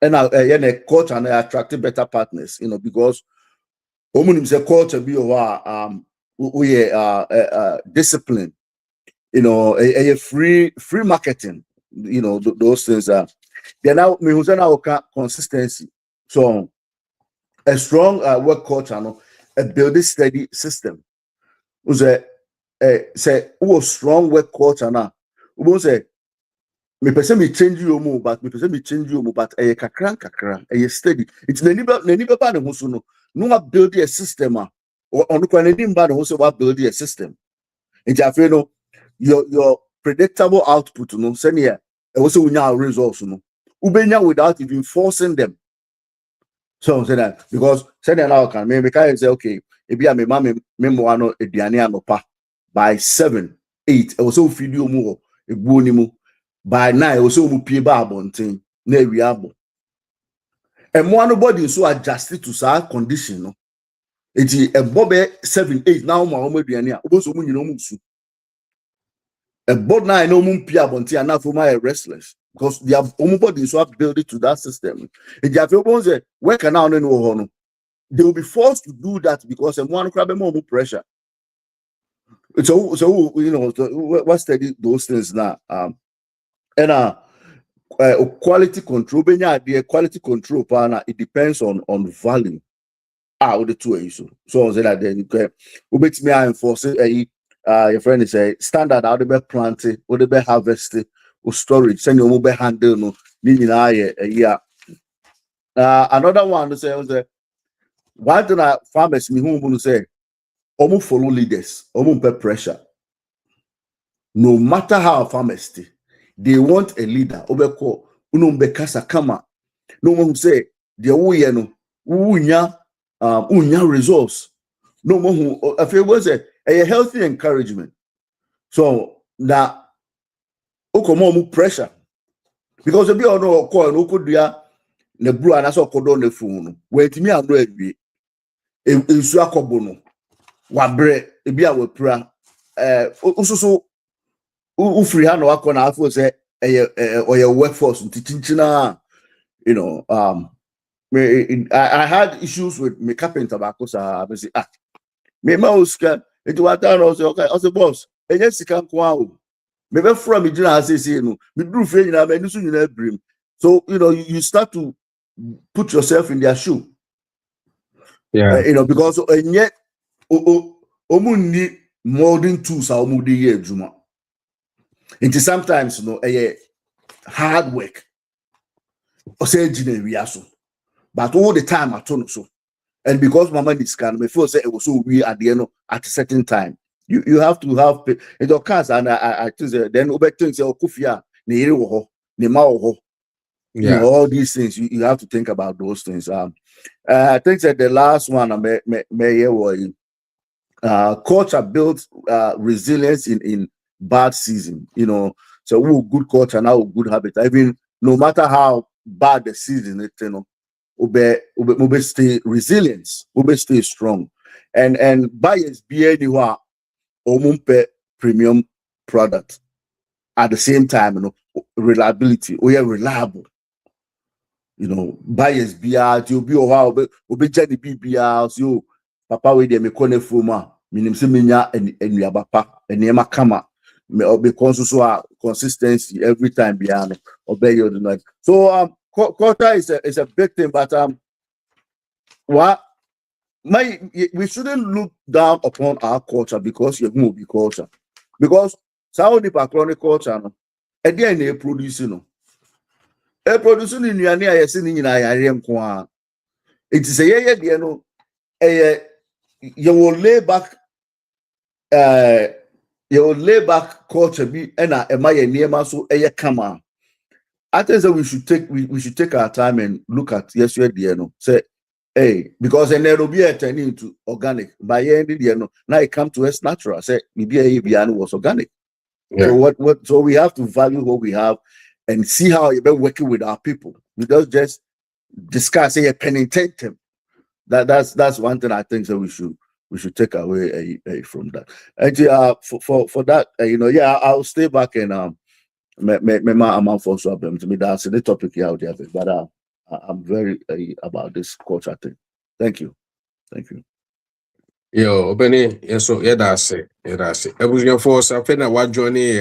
and a culture and attract better partners because omunim say culture bi we discipline, a free marketing, those things are then now me who's now consistency. So a strong work culture, a building steady system. Was say strong work culture now. Was say me person me change you more, but me person me change you more, but a kakra, a steady. It's the bad who's no build a system. On the also about building a system. And your predictable output, send here, also results, Ubenya without even forcing them. So say that because send now can maybe say okay, if you me mama memoano ediane pa by 7, 8, also feed you more a bonimu by 9 also mu pie ba abonten na wiabo. And more nobody so adjusted to our condition. It's a bobby 7, 8 now. My home duania. Also, a bod now no moon pia bonti and now for my restless because they have body so have built it to that system. If you have your say where can now no they will be forced to do that because one crab more pressure. So what study those things now? And quality control, quality control partner, it depends on value. With the two issue. So I say that then you can me I enforce it. Your friend is a standard how they be planted, or they be harvested, or storage, send you mobile handle no yeah. Another one to say was why do not farmers me who say almost follow leaders, almost pay pressure. No matter how farmers stay, they want a leader. Obeko unombe kasa kama no one who say the no unya results. No one who if it was a healthy encouragement. So now okomo pressure because if you no call no could ne bru and so kodo ne phone wait me and no edwi ensu akobo no wabre ebi a wapra ususu free hand wako na afo say or workforce ntichinchina you know I had issues with my carpenter because I say me mauska it was down also okay as a boss e just sika kwa o me be from me jina say no me do free na me nusu nyina brim so you know you start to put yourself in their shoe you know because yet omunni modern tools are omudi ye juma it is sometimes you know hard work or say engineer we aso but all the time at so and because mama is can me feel say it was so weird at the end at a certain time you have to have it occurs and I think then over things okufia ne yiri wo ho ne ma wo ho you know all these things you have to think about those things I think that the last one culture builds resilience in bad season you know so good culture now good habit even no matter how bad the season it you know ube stay resilient, ube stay strong, and buyers be anywhere omumpe premium product at the same time, you know, reliability. Oh yeah, reliable. You know, buyers be out, you'll be ube jani be out, you papa we de me kone fuma, minim se minya and yabapa and yema kama. Because so consistency every time beyond obey your night. So quota is a big thing, but we shouldn't look down upon our culture because you're movie culture. Because Saudi chronic culture no again they producing no. A producing in your near sitting in I it is a year no you will lay back your layback culture be and am I near so kama. I think that we should take our time and look at yes you know say hey because then there will be a turning to organic by end you know now it come to us natural say maybe a was organic. So what so we have to value what we have and see how you've been working with our people. We don't just discuss say penitent them. That's one thing I think that we should take away from that. And for that, you know, yeah, I'll stay back and I'm for problem to me. That's the topic here out there, but I'm very about this culture thing. Thank you. Yo, Benny, yes, so yeah, that's it. Every your force, I think what Johnny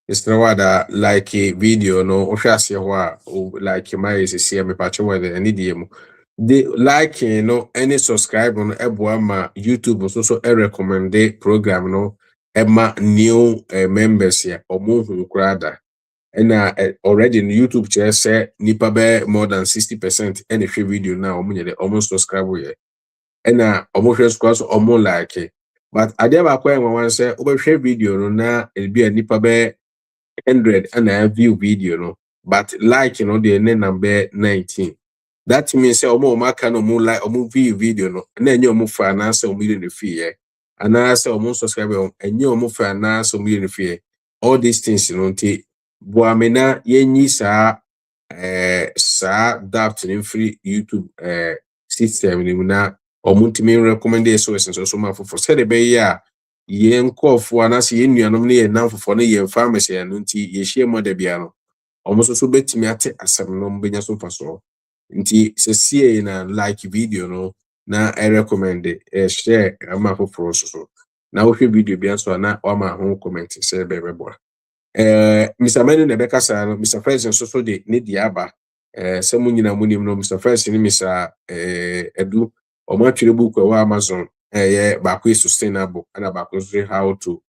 is no other like a video, no, or just like my is see me patch whether any DM. They like you know any subscribe on Ebuama YouTube also a recommended program no Emma new members here or move crowd and already in YouTube chair say nipa be more than 60% any free video now almost subscribe here and almost scores almost like it but I never acquire one say over share video no na it be a nipa be 100 and I view video no but like you know the number 19. That means say omo maka no mo like omo view video no na enye omo fa na say omo ile fee and na say omo subscribe enye omo fa na say omo ile fee all these things you know nti bo amena yenyi sa daft in free YouTube system ni na omo ntimi recommend SOS so ma for say the be ya yen kofo na say yen nuanom ne yen namfofo ne yen pharmacy no nti ye hie mo da bia no omo so betimi ate asem no mbenya so faso. Nti se see na like video no na I recommend it share ama for so na wo hwe video bia so na o ma ho comment say bebe boa Mr. Menu na beka sa no Mr. First nso so de ne di aba sɛ mo nyina mo nim no Mr. First ni Mr. Edu omo atwere book wa Amazon baako is sustainable and baako is how to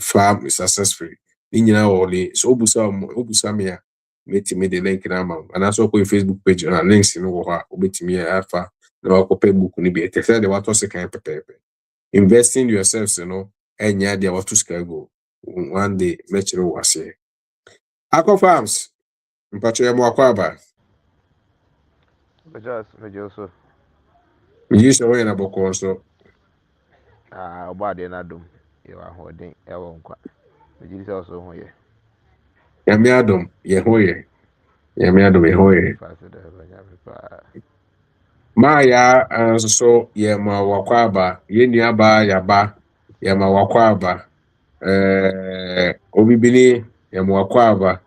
farm successfully ni nyina wo le so obusa me a metimi de link na ma and also ko Facebook page na links no wo ha obetimi afa na wakɔpɛ book ni bi etese de wato se kan pepepe investing yourselves enya de wato ska go one day mechire wo ase Aqua Farms mpacho ya mwakwa aba Mejoso. yisho we na boko so Obade na dum. You are holding ewo nkwa. Mejiri also ho ye. yami adom ye hoye yami adom ye hoye ma ya so ye ma wakwa aba ye ni aba ya ba ye ma wakwa aba obibini ye ma wakwa aba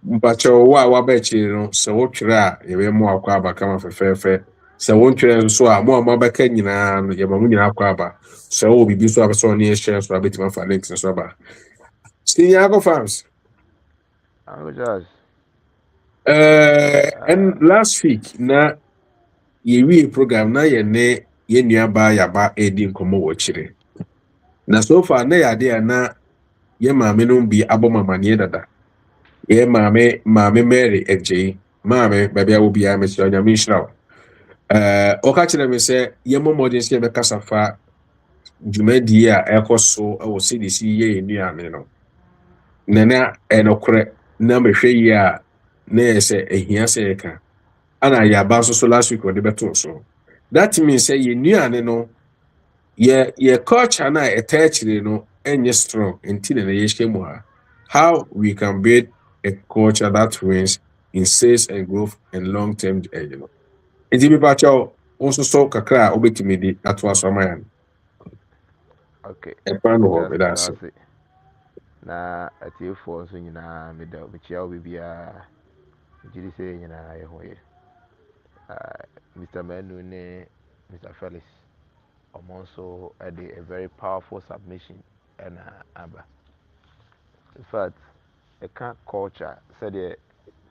mpacho wa ba chi no so wo twere a ye be ma wakwa aba kama fefefe sɛ wontwerɛ so a mo a mabɛka nyinaa no yɛma mo nyinaa akɔ aba sɛ wo bibi so abɛsɛ ɔne yɛhyɛ so abɛtumi afa links so aba Senior Aqua Farms and last week na yɛwie program na yɛne yɛnnuaba yaba edi nkɔmmɔ wɔ kyire na so far na yɛade a na yɛ maame no bi abɔ mamaneɛ dada yɛ maame Mary Ejei maame baabi a wo biara mehyɛ onyame nhyira wo ɔka kyerɛ me sɛ yɛmmɔ mmɔden sɛ yɛbɛkasa fa dwumadie a ɛkɔ so wɔ CDC yɛ nnuane no na ɛnokorɛ na mehwɛ yi a na yɛ sɛ ehia sɛ yɛka ana yɛaba nso so last week wɔde bɛtoo so that means sɛ yɛ nnuane no yɛ culture na ɛtaa akyire no ɛnyɛ strong nti na yɛhyɛ mu ha how we can build a culture that wins in sales and growth and long-term nti bipa kyɛw wo nso so kakra a wobɛtumi di ato aso ama ya no Okay. ɛkwan no hɔ meda ase Na atiefo nso nyinaa meda mekyia wo bibia megyiri sɛ nyinaa yɛ ho yɛ Mr. Manu ne Mr. Felix ɔmo nso de a very powerful submission ɛna aba in fact ɛka culture sɛdeɛ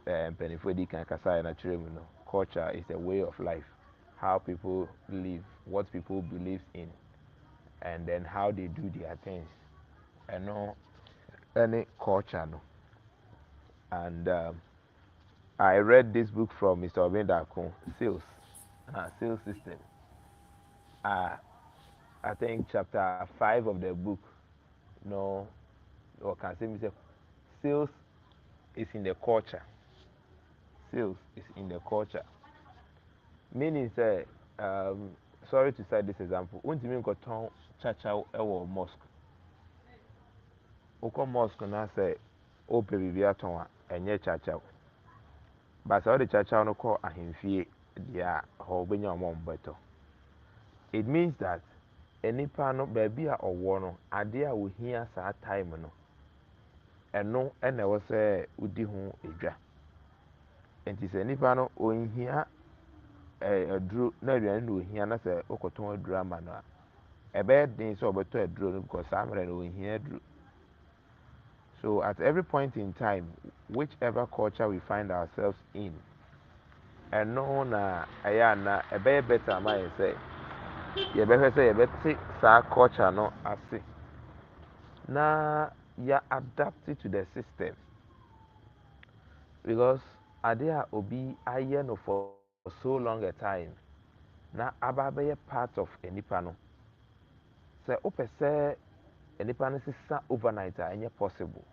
mpanimfoɔ di kan kasaeɛ na kyerɛ mu no culture is a way of life, how people live, what people believe in, and then how they do their things. Ɛno any culture no. And I read this book from Mr. Obendako, Sales System. I think chapter 5 of the book, no, or can say me say, sales is in the culture. Sales is in the culture. Meaning, say, sorry to cite this example. Untimi nkoton chacha ewo mosque. Oko mosque na say, o pe bibi aton a enye chacha. But all the chacha no call ahemfie dia ho benya omo mbeto. It means that enipa no baabi a ɔwɔ no ade a ohia saa time no ɛno ɛna ɛwɔ sɛ udi ho edwa. Nti sɛ nipa no ohia aduro na aduane na ohia na sɛ ɔkɔtɔn aduro ama no a ɛbɛyɛ den sɛ ɔbɛtɔ aduro no because saa mmerɛ no ohia aduro. So at every point in time, whichever culture we find ourselves in, ɛno na ɛyɛ ana ɛbɛyɛ better ama yɛn sɛ yɛbɛhwɛ sɛ yɛbɛte saa culture no ase na yɛ adapt it to the system, because ade a obi ayɛ no for so long a time na aba abɛyɛ part of enipa no sɛ wopɛ sɛ enipa no sisa overnight a ɛnyɛ possible.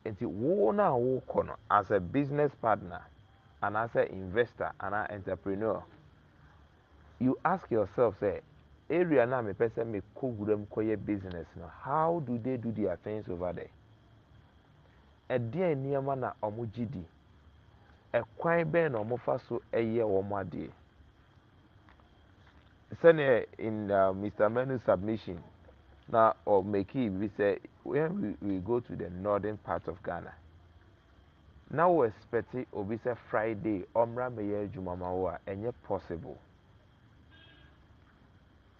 Nti wo na wokɔ no as a business partner and as an investor and an entrepreneur, you ask yourself, say, area na me pese me ko wuram koye business no, how do they do their things over there? Ɛdeɛn nneɛma na ɔmo gye di? Ɛkwan bɛn na ɔmo fa so ɛyɛ ɔmo adeɛ? Sɛnea in Mr. Menu's submission, now or make it we say when we go to the northern part of Ghana. Now we expect it obi say Friday omra meye adwuma ma wo a enye possible.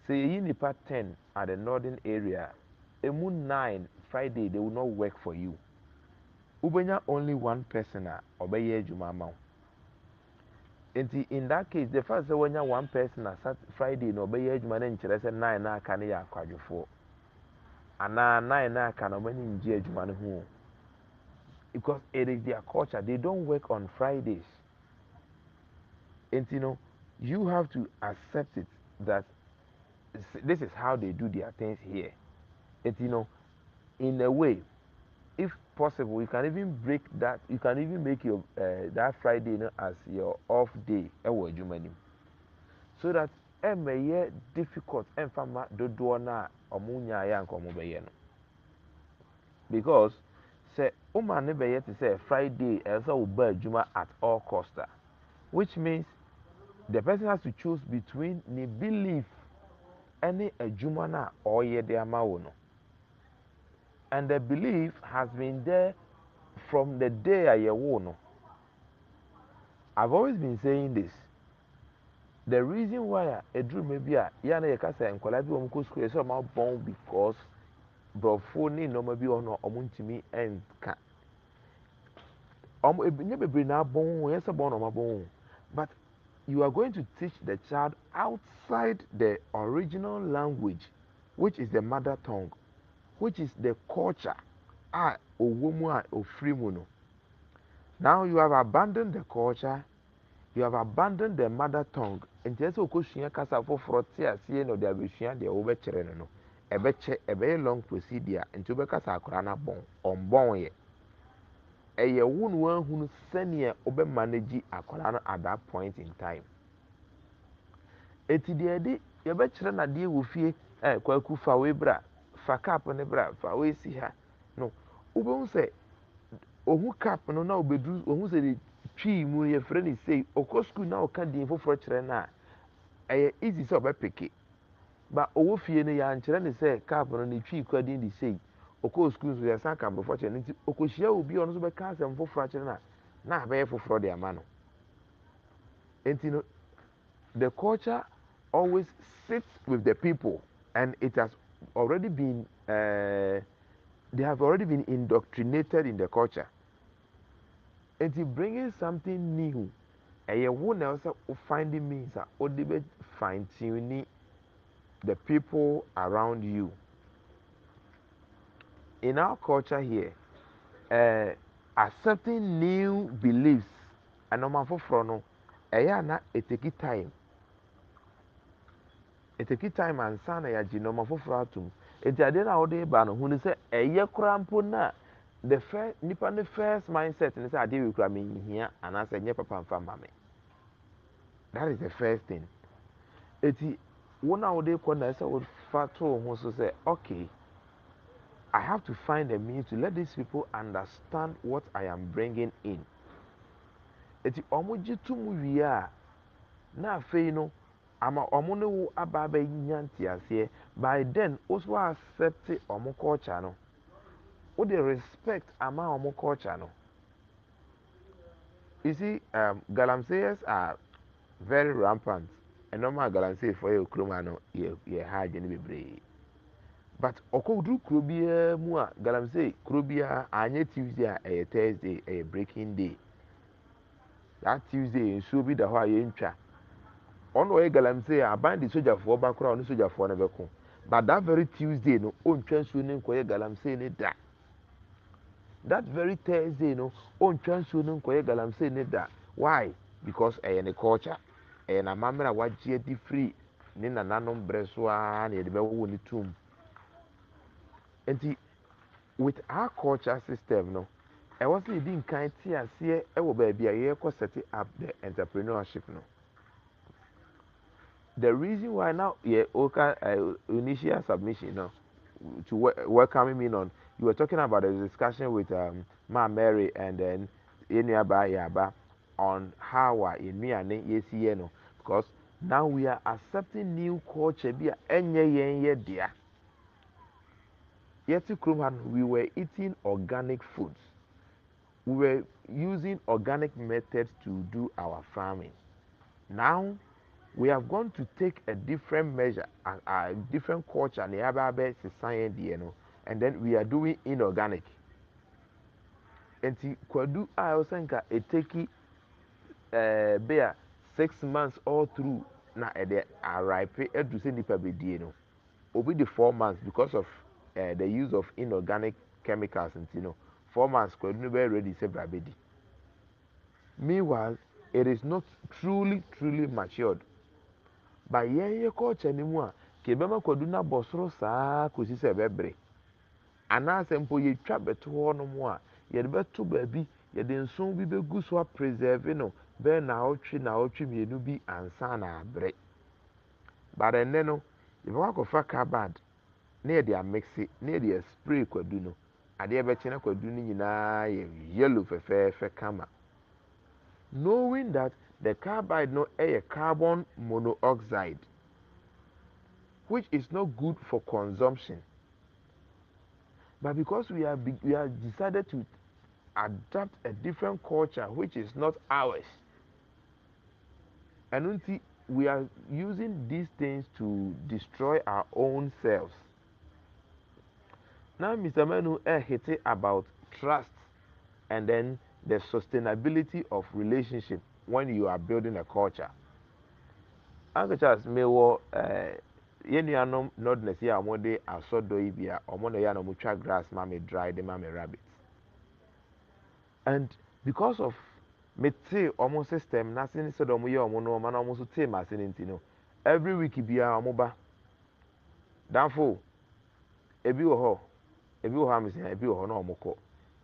Say yi nipa 10 at the northern area, emu 9 Friday they will not work for you. Ubenya only one person obeye adwuma ma wo. In that case, the first when you one person at Friday no obeye adwuma na nkyerɛ sɛ 9 na aka ne yɛ akwadwofo. Ana 9 na aka no mani ngye adwuma no ho. Because it is their culture. They don't work on Fridays. And you have to accept it that this is how they do their things here. And in a way, if possible, you can even break that. You can even make your that Friday as your off day. So that it may be difficult and fama dodo na omunya ya nko mobeye no. Because say woman ne beye to say Friday else will buy juma at all cost, which means the person has to choose between the belief and a juma na or ye de ama wo no. And the belief has been there from the day I no. I've always been saying this. The reason why a dream may be a yana yakasa and Kolabi Omko School is about born because Brofoni no maybe on Omuntimi and ka. Never bring up bone, yes, a born on my bone. But you are going to teach the child outside the original language, which is the mother tongue, which is the culture. Now you have abandoned the culture, you have abandoned the mother tongue. And just okosua kasa for frotia see no de abesua de wo be kire no. E be long procedure nti wo be kasa akora na bon on bon ye. Eye wo no anhunu sene wo be manage akora no at that point in time. Eti de edi ye be kire na de wo fie kwaku fa we bra fa cap ne bra fa we si ha. No. Wo be say ohu cap no na obedu ohu se de twi mu ye frɛ ne sei okɔ school na ɔka din foforɔ kyerɛ na ɛyɛ easy sɛ ɔbɛpeke ba ɔwɔ fie no yɛ ankyerɛ ne sɛ cap no ne twi kɔ din de sei okɔ school so yɛ san ka foforɔ kyerɛ ne nti ɔkɔhyia obi ɔno nso bɛka asɛm foforɔ akyerɛ na abɛyɛ foforɔ de ama no nti no the culture always sits with the people and it has already been they have already been indoctrinated in the culture. And bringing something new, a one else finding means that fine tuning the people around you. In our culture here, accepting new beliefs, and no man for frono, it take time. It take time and sana ya no man for fratum. It adena all day ban who say a year crampo na. The first nipa the first mindset and say I deal with me here and I say nye papa and family. That is the first thing. Eti one hour they call na say would fato who so say okay, I have to find a means to let these people understand what I am bringing in. Eti omo jitu mu wiya na afei no ama omo ne wo aba ba nyanti ase by then also accept omo culture no. What they respect among our culture no. You see, galamseyers are very rampant. And normal galamsey for your kromano, ye hard and be. But oko do krobia mua galamsey krobia anye Tuesday a Thursday a breaking day. That Tuesday in so be the hoa yencha. On way galamsey a band the soldier for background on soldier for never come. But that very Tuesday no own transunion koye galamsey ne da. That very Thursday, no, on chance you know, galamsey need that. Why? Because a culture, and a mamma what ye free, Nina nanom breswa, and the only tomb. And with our culture system, no, I was being kind to see a baby a year set up the entrepreneurship, no. The reason why now, yeah, okay, initial submission, no, to welcoming me on. You were talking about a discussion with Ma Mary and then Enyaba Yaba on how in me and no, because now we are accepting new culture. Be enye dear. Yet we were eating organic foods. We were using organic methods to do our farming. Now we have gone to take a different measure, a different culture, and the other society, you know, and then we are doing inorganic. Enti kwadu a osanka eteki bear 6 months all through na ede arrive edu se nipa bedie no. Obi the 4 months because of the use of inorganic chemicals and 4 months kwadu no be ready se brabedi. Meanwhile, it is not truly matured. By ye culture ni mu a kebema kwadu na bosoro saa kosi se bebre. Anaasɛ mpo yɛtwa bɛto hɔ no mu a yɛde bɛto baabi yɛde nson bi bɛgu so apreserve no bɛɛ naawɔtwe mmienu bi ansa na abrɛ. But ɛnnɛ no yɛbɛkɔ akɔfa carbad na yɛde amexe na yɛde aspray kwadu no adeɛ bɛkye na kwadu no nyinaa yɛ yellow fɛfɛɛfɛ kama. Knowing that the carbide no ɛyɛ carbon monoxide which is not good for consumption. But because we have decided to adapt a different culture which is not ours, and we are using these things to destroy our own selves. Now, Mr. Manu hit about trust and then the sustainability of relationship when you are building a culture. Uncle Charles, me wo yenuanom nordness ya omode asodo ibia omono ya no mutwa grass ma me dry de ma me rabbit. And because of me te omo system na sin so do mo ye omo no ma na omo so te ma sin no every week bia omo ba danfo ebi wo ho amese ebi wo ho na omo ko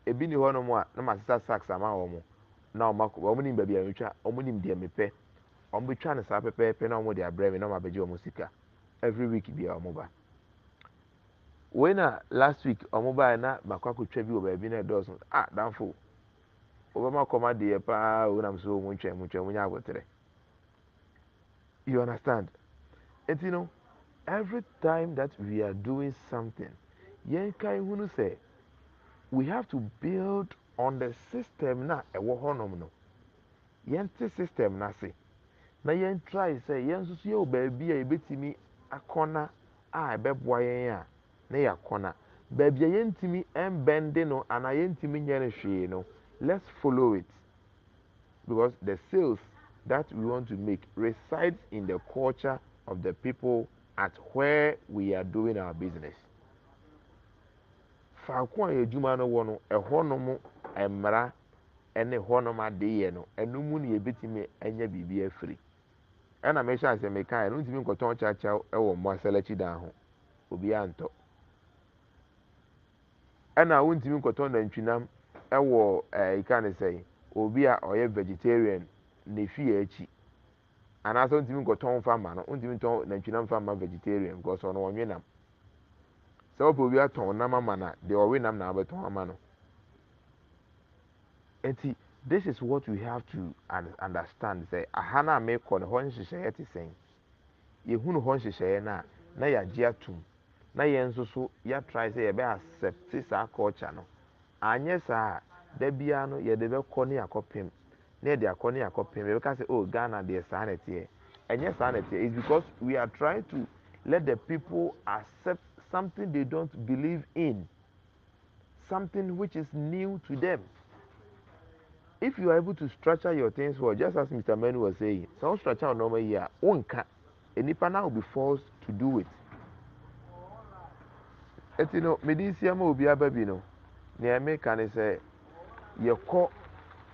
ebi ni ho no mo a na ma sisa sacks ama omo na omo ni ba bia metwa omo ni de mepe omo betwa ne sa pepe na omo de abrɛ me na ma beje omo sika every week bia omo ba. When last week omo ba na makwa kotwa bi wo ba bi na edoso danfo obama koma de pa unam so munche munya agotere. You understand? And every time that we are doing something, yen kai hunu say we have to build on the system na ewo honom no. Yen te system na se. Na yen try say yen so ye obabi a ebetimi akona a ebeboa yen a na ya kona. Baabi a yentimi embende no ana yentimi nyere hwe no. Let's follow it. Because the sales that we want to make resides in the culture of the people at where we are doing our business. Faako a yɛdwuma no wɔ no ɛhɔ nom mmara ɛne hɔ nom adeɛ no ɛno mu ne yɛbɛtumi anya biribi afiri. Ɛna mehyɛ asɛ meka ɛno ntumi nkɔtɔn kyakyaw ɛwɔ mo asɛlɛkyi dan ho obi antɔ. Ɛna wontumi nkɔtɔn nantwinam ɛwɔ ika ne sɛ obi a ɔyɛ vegetarian ne fie akyi anaasɛ ntumi nkɔtɔn fama no ntumi tɔn nantwinam fama vegetarian because ɔno ɔnwe nam. Sɛ ɔpɛ obi atɔn nam ama na deɛ ɔwe nam na abɛtɔn ama no. Enti this is what we have to understand sɛ aha na mekɔ no hɔ nhyehyɛeɛ te sɛn. Yɛhunu hɔ nhyehyɛeɛ no a na yɛagye atom na yɛn nso so yɛatry sɛ yɛbɛ accept saa culture no. Anyɛ saa da biara no yɛde bɛkɔ ne akɔpem na yɛde akɔ ne akɔpem yɛbɛka sɛ oh Ghana deɛ saa na ɛteɛ. Ɛnyɛ saa na ɛteɛ. It's because we are trying to let the people accept something they don't believe in, something which is new to them. If you are able to structure your things well, just as Mr. Manu was saying, some structure normal here, onka, and if now will be forced to do it. Medicine will be a baby no. Near me can say, your co,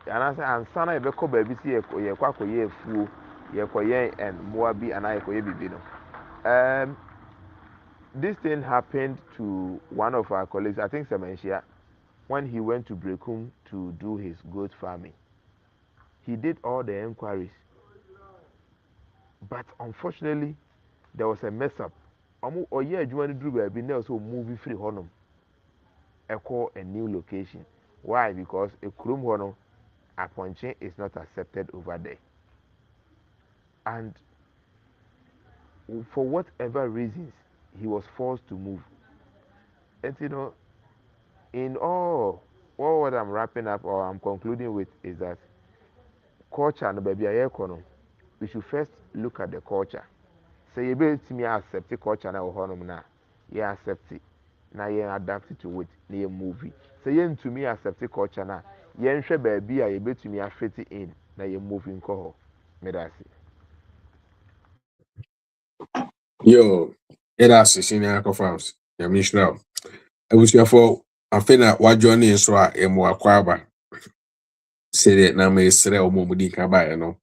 and I say, and son, baby, see a quack or ye fool, ye koye and Moabi and I koye bibino. This thing happened to one of our colleagues, I think Semenshia, when he went to Brekum to do his goat farming. He did all the inquiries, but unfortunately, there was a mess up. Or yeah, you want to do baby now, so movie free honum. Echo a new location. Why? Because a krum hono, a ponche is not accepted over there. And for whatever reasons, he was forced to move. And in all what I'm wrapping up or I'm concluding with is that culture and baby we should first look at the culture. Say you be to me accept the culture na honum na. You accept it. na yɛn adapt to it na yɛn movie sɛ yɛntumi accept culture na yɛnhwɛ baabi a yɛbɛtumi afit in na yɛn movie nkɔ hɔ meda ase. Yo, that's senior conference. Yeah, Michelle. I wish you for I feel like what journey is right and more aquaba. Say that now may say or mumudi kaba, you know.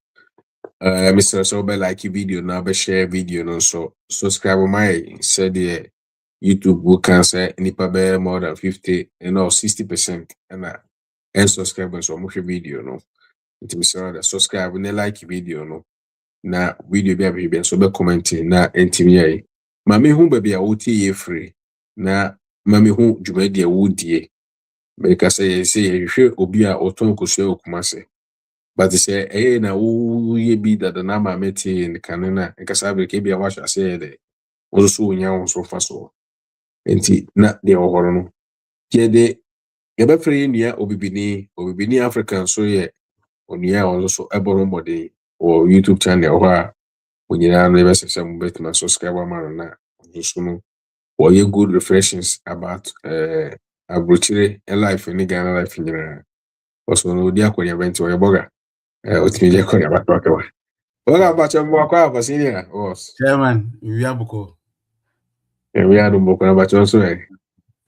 Mr. Sober like video now, be share video no so subscribe my said the YouTube book can say nipa be more than 50 60% and subscribers or more video no. It me say subscribe and like video no. Na video bi a so be commenting na entimi ai ma me hu ba bia wo tie ye free na ma me hu dwumadi a wo die me ka say hwe obi a oton kosua okuma se but say na wo ye bi da na ma me tie ne kanena e ka sabe ke bia wa hwa say de wo so onya wo so fa so enti na de wo horo no ke de ye be free nua obibini African so ye onua wo so eboro mbode or YouTube channel ho Unyina no ever say bet my subscriber man na nso or you good reflections about abrochire life in Ghana life in Ghana. Also no dia ko event or boga otimi je ko ya batwa wa. Boga ba cha mo kwa ba senior was. Chairman, we are boko. We are do boko na ba cha so e.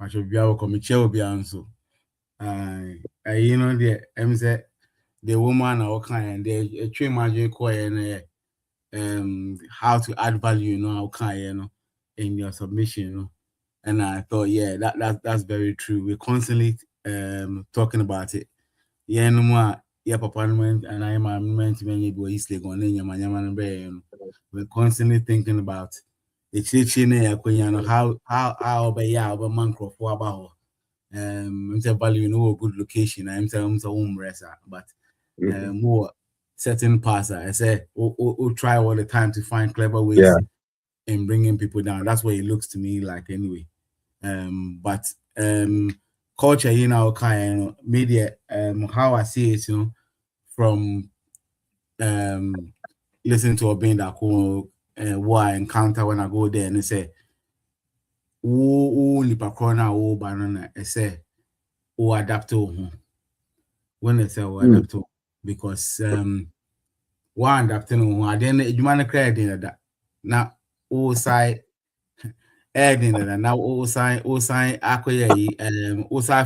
I should be our committee will be answer. You know the the woman or kind the train magic and how to add value, you know, how kind you know in your submission, you know. And I thought, yeah, that's very true. We're constantly talking about it. Yeah, no more. Yeah, papa, and I am meant to be able to we're constantly thinking about it's how by yeah, over mangrove for about I'm value, you know, a good location. I'm home resa, but more certain passer. I say, we'll try all the time to find clever ways Yeah. in bringing people down. That's what it looks to me like anyway. But culture, you know, kind of media, how I see it, you know, from listening to a band that cool, what I encounter when I go there and they say, oh, nipa corona, oh, banana, I say, oh, adapt to when they say, oh, adapt to because one adapting, I didn't, you might credit that now, oh, side. Adding that now Osai Osai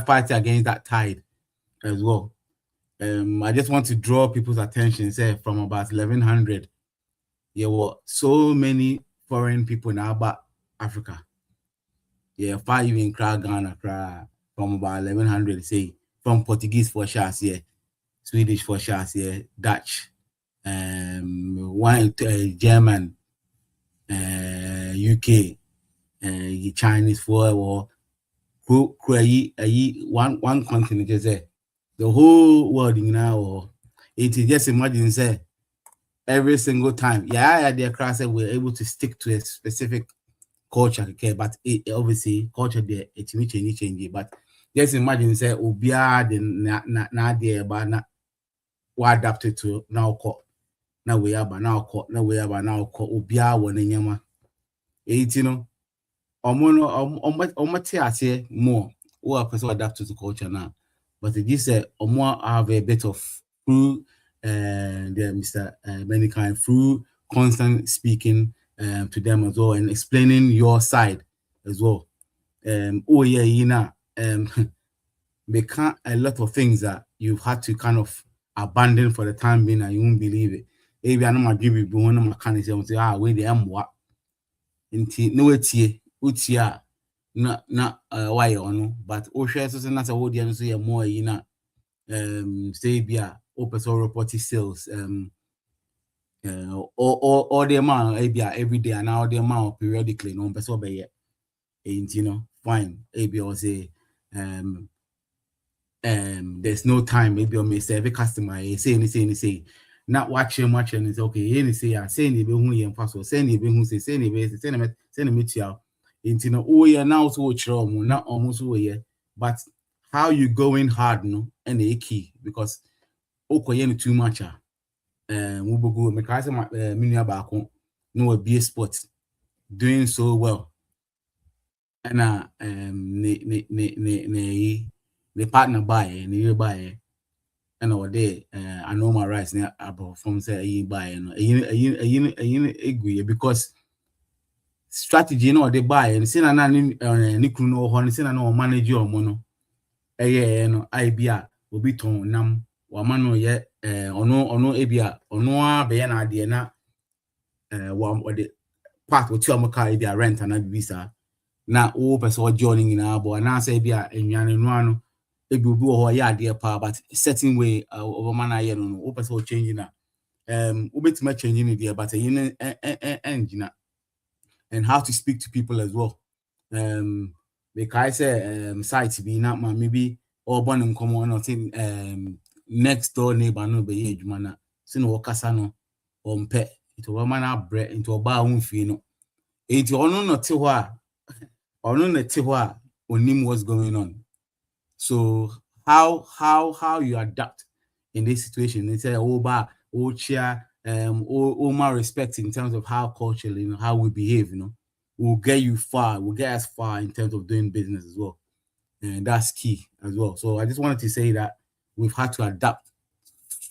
fight against that tide as well. I just want to draw people's attention. Say from about 1100, there were so many foreign people now about Africa. Yeah, 5 even crowd Ghana crowd from about 1100. Say from Portuguese for shots, yeah, Swedish for shots, yeah, Dutch, one German, UK. Chinese for or one continent is there. The whole world now or it is just imagine say every single time. Yeah, their class we're able to stick to a specific culture, okay, but it obviously culture there it may change. But just imagine say Ubia the na there but not what adapted to now call now we are but now call now we are but now call Ubia one in Yama. You know. Ase more who are person adapt to the culture now. But this more have a bit of through the Mr. Many kind through constant speaking to them as well and explaining your side as well. Oh yeah, you know, a lot of things that you've had to kind of abandon for the time being and you won't believe it. Maybe I know my baby born my can say where they am what no utia na why ono but o share so na say wo dia so ye more yi na say bia o person report sales or the amount bia every day and now the amount periodically no person be ye you know fine bia o say there's no time maybe o may serve customer say not watching much and it's okay any say I say ni be hu ye mfa so say ni be hu say ni be say na metia into no oh yeah now so not almost but how you going hard no and a key because okay too much we go make I say mini back no be a spot doing so well and the partner buy and you buy and or day I know my rights now about from say you buy and agree because strategy you know they buy and see na ni kunu no ho and see na no manage your mono no idea obi ton nam wa ma no ye ono ebia ono a be na ade na wa de part what you am car dia rent and visa na o person joining na bo na say bia enwane no ano ebi obi wo ya ade pa but certain way over man aye no o person changing na obetima changing it there but yin engine and how to speak to people as well because site be not man maybe or born in common nothing next door neighbor no be adwuma na sin wo kasa no on pet into a man bread into a bar unfi no it ono no te ho a ono na te ho a onim what's going on. So how you adapt in this situation? It's a over chia more respect in terms of how culturally, you know, how we behave, you know, will get you far, will get us far in terms of doing business as well. And that's key as well. So I just wanted to say that we've had to adapt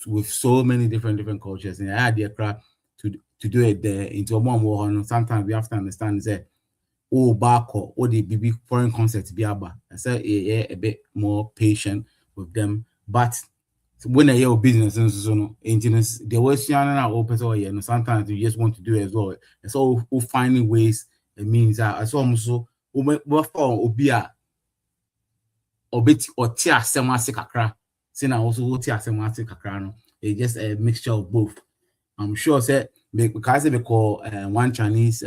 with so many different cultures. And I had the craft to do it there into a more and sometimes we have to understand that back or the BB foreign concepts be aba. I said a bit more patient with them. But when I hear business and so no engineers, they always open sometimes you just want to do it as well. And so finding ways it means that I saw also obia obit or tia semase kakra. Sina also tia semase kakra no. It's just a mixture of both. I'm sure say because they call one Chinese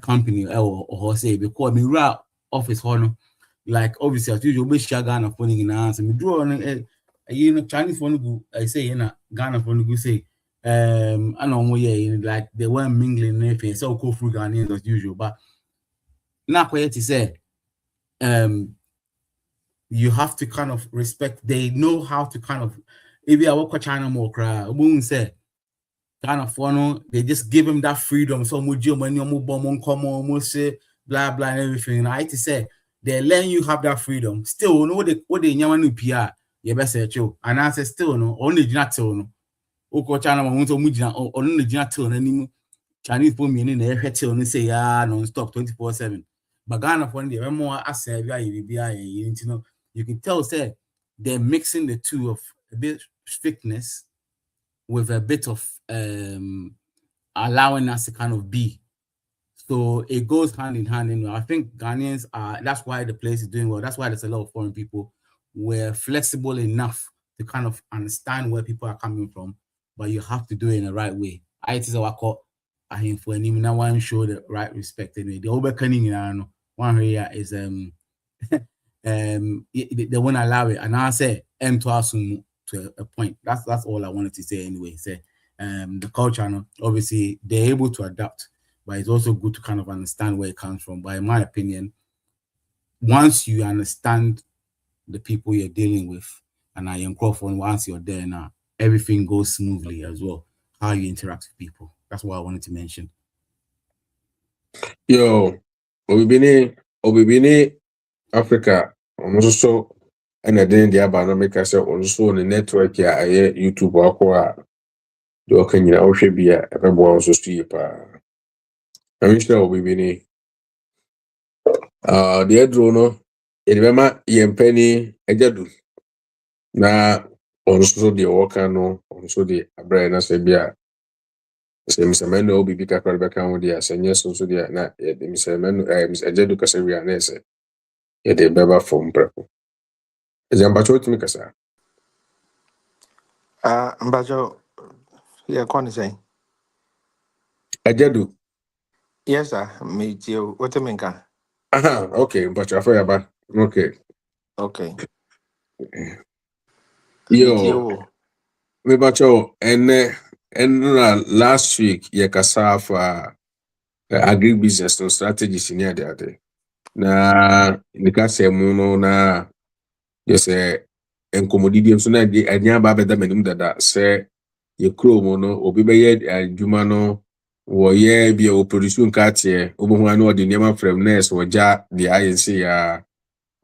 company or say because me ra office hono like obviously as usual we share Ghana phone in answer me draw on Chinese phone go I say in Ghana phone go say I know like they weren't mingling anything so go through Ghanaians as usual but now quite to say you have to kind of respect they know how to kind of if you work China more cry won't say kind of fun, they just give him that freedom. So when you come on, say blah blah and everything. And I to say they let you have that freedom. Still, no, what they nyama PR, you best say you. And I say still no, only not tell no. Oko China want to mujina only not tell any Chinese put me in the air till and say non-stop 24/7. But Ghana for the more I say you know you can tell say they're mixing the two of a bit strictness with a bit of allowing us to kind of be. So it goes hand in hand. And I think Ghanaians are, that's why the place is doing well. That's why there's a lot of foreign people. We're flexible enough to kind of understand where people are coming from, but you have to do it in the right way. I just I think for any now one show the right respect anyway. The overcoming one area is they won't allow it. And I say to a point. That's all I wanted to say anyway. Say the culture, obviously they're able to adapt, but it's also good to kind of understand where it comes from. But in my opinion, once you understand the people you're dealing with, and I am Crawford, once you're there now, everything goes smoothly as well. How you interact with people. That's what I wanted to mention. Yo, Obibini Africa, also and then the Abana make us also on the network ya YouTube or do can you also be a also street I'm sure Obibini the drone remember penny ejadu na also the worker no also the abrana sebia semsemeno obibi kakra beka ho dia senye so dia na semsemeno ejadu kasewia na ese ye de beba from prepo ejamba chotimi kasa Mbajo, yeah, Connie say. ejadu Yes, sir. Me too. What do you mean? aha okay but afọ ba okay Okay. Me yo too. me bacho and last week ye kasa for agribusiness no strategies in there na nika semu no na yes enkomodidi so na de anya ba beda manim dada se ye kro mu no obi be ye adwuma no wɔyɛ bi a wɔproduce nkateɛ wobɛhu a na wɔde nneɛma from nurse wɔgya de ayɛ nse a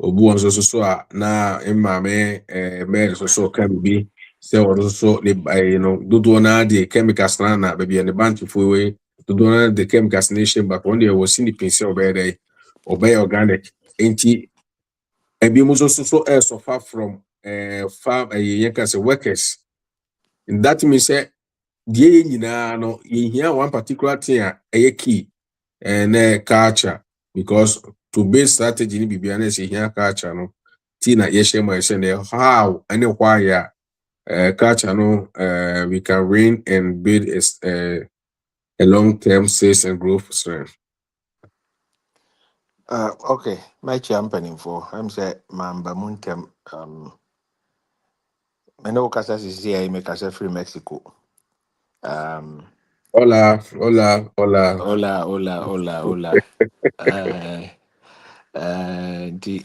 obu wɔn nso so a na maame mɛɛr nso so ka bibi sɛ wɔn nso so ne no dodoɔ naa de chemicals na baabi a ne bantefoɔ wei dodoɔ naa de chemicals na ehyɛ mu baako wɔn deɛ wɔsi ne pin sɛ ɔbɛyɛ dɛ ɔbɛyɛ organic nti ebi mu nso so suffer from farm yɛn ka sɛ workers that means sɛ deɛ yɛ nyinaa no yɛhia one particular thing a ɛyɛ key and culture because to base strategy ni bibia na ɛsɛ hia culture no ti na yɛhyɛ mu ɛhyɛ ne how ɛne why a culture no we can win and build a long-term sales and growth strength. Okay, my championing for I'm say Mamba Muntem I know Casas is here, I make us free Mexico. Hola. Hola, hola, hola, hola. The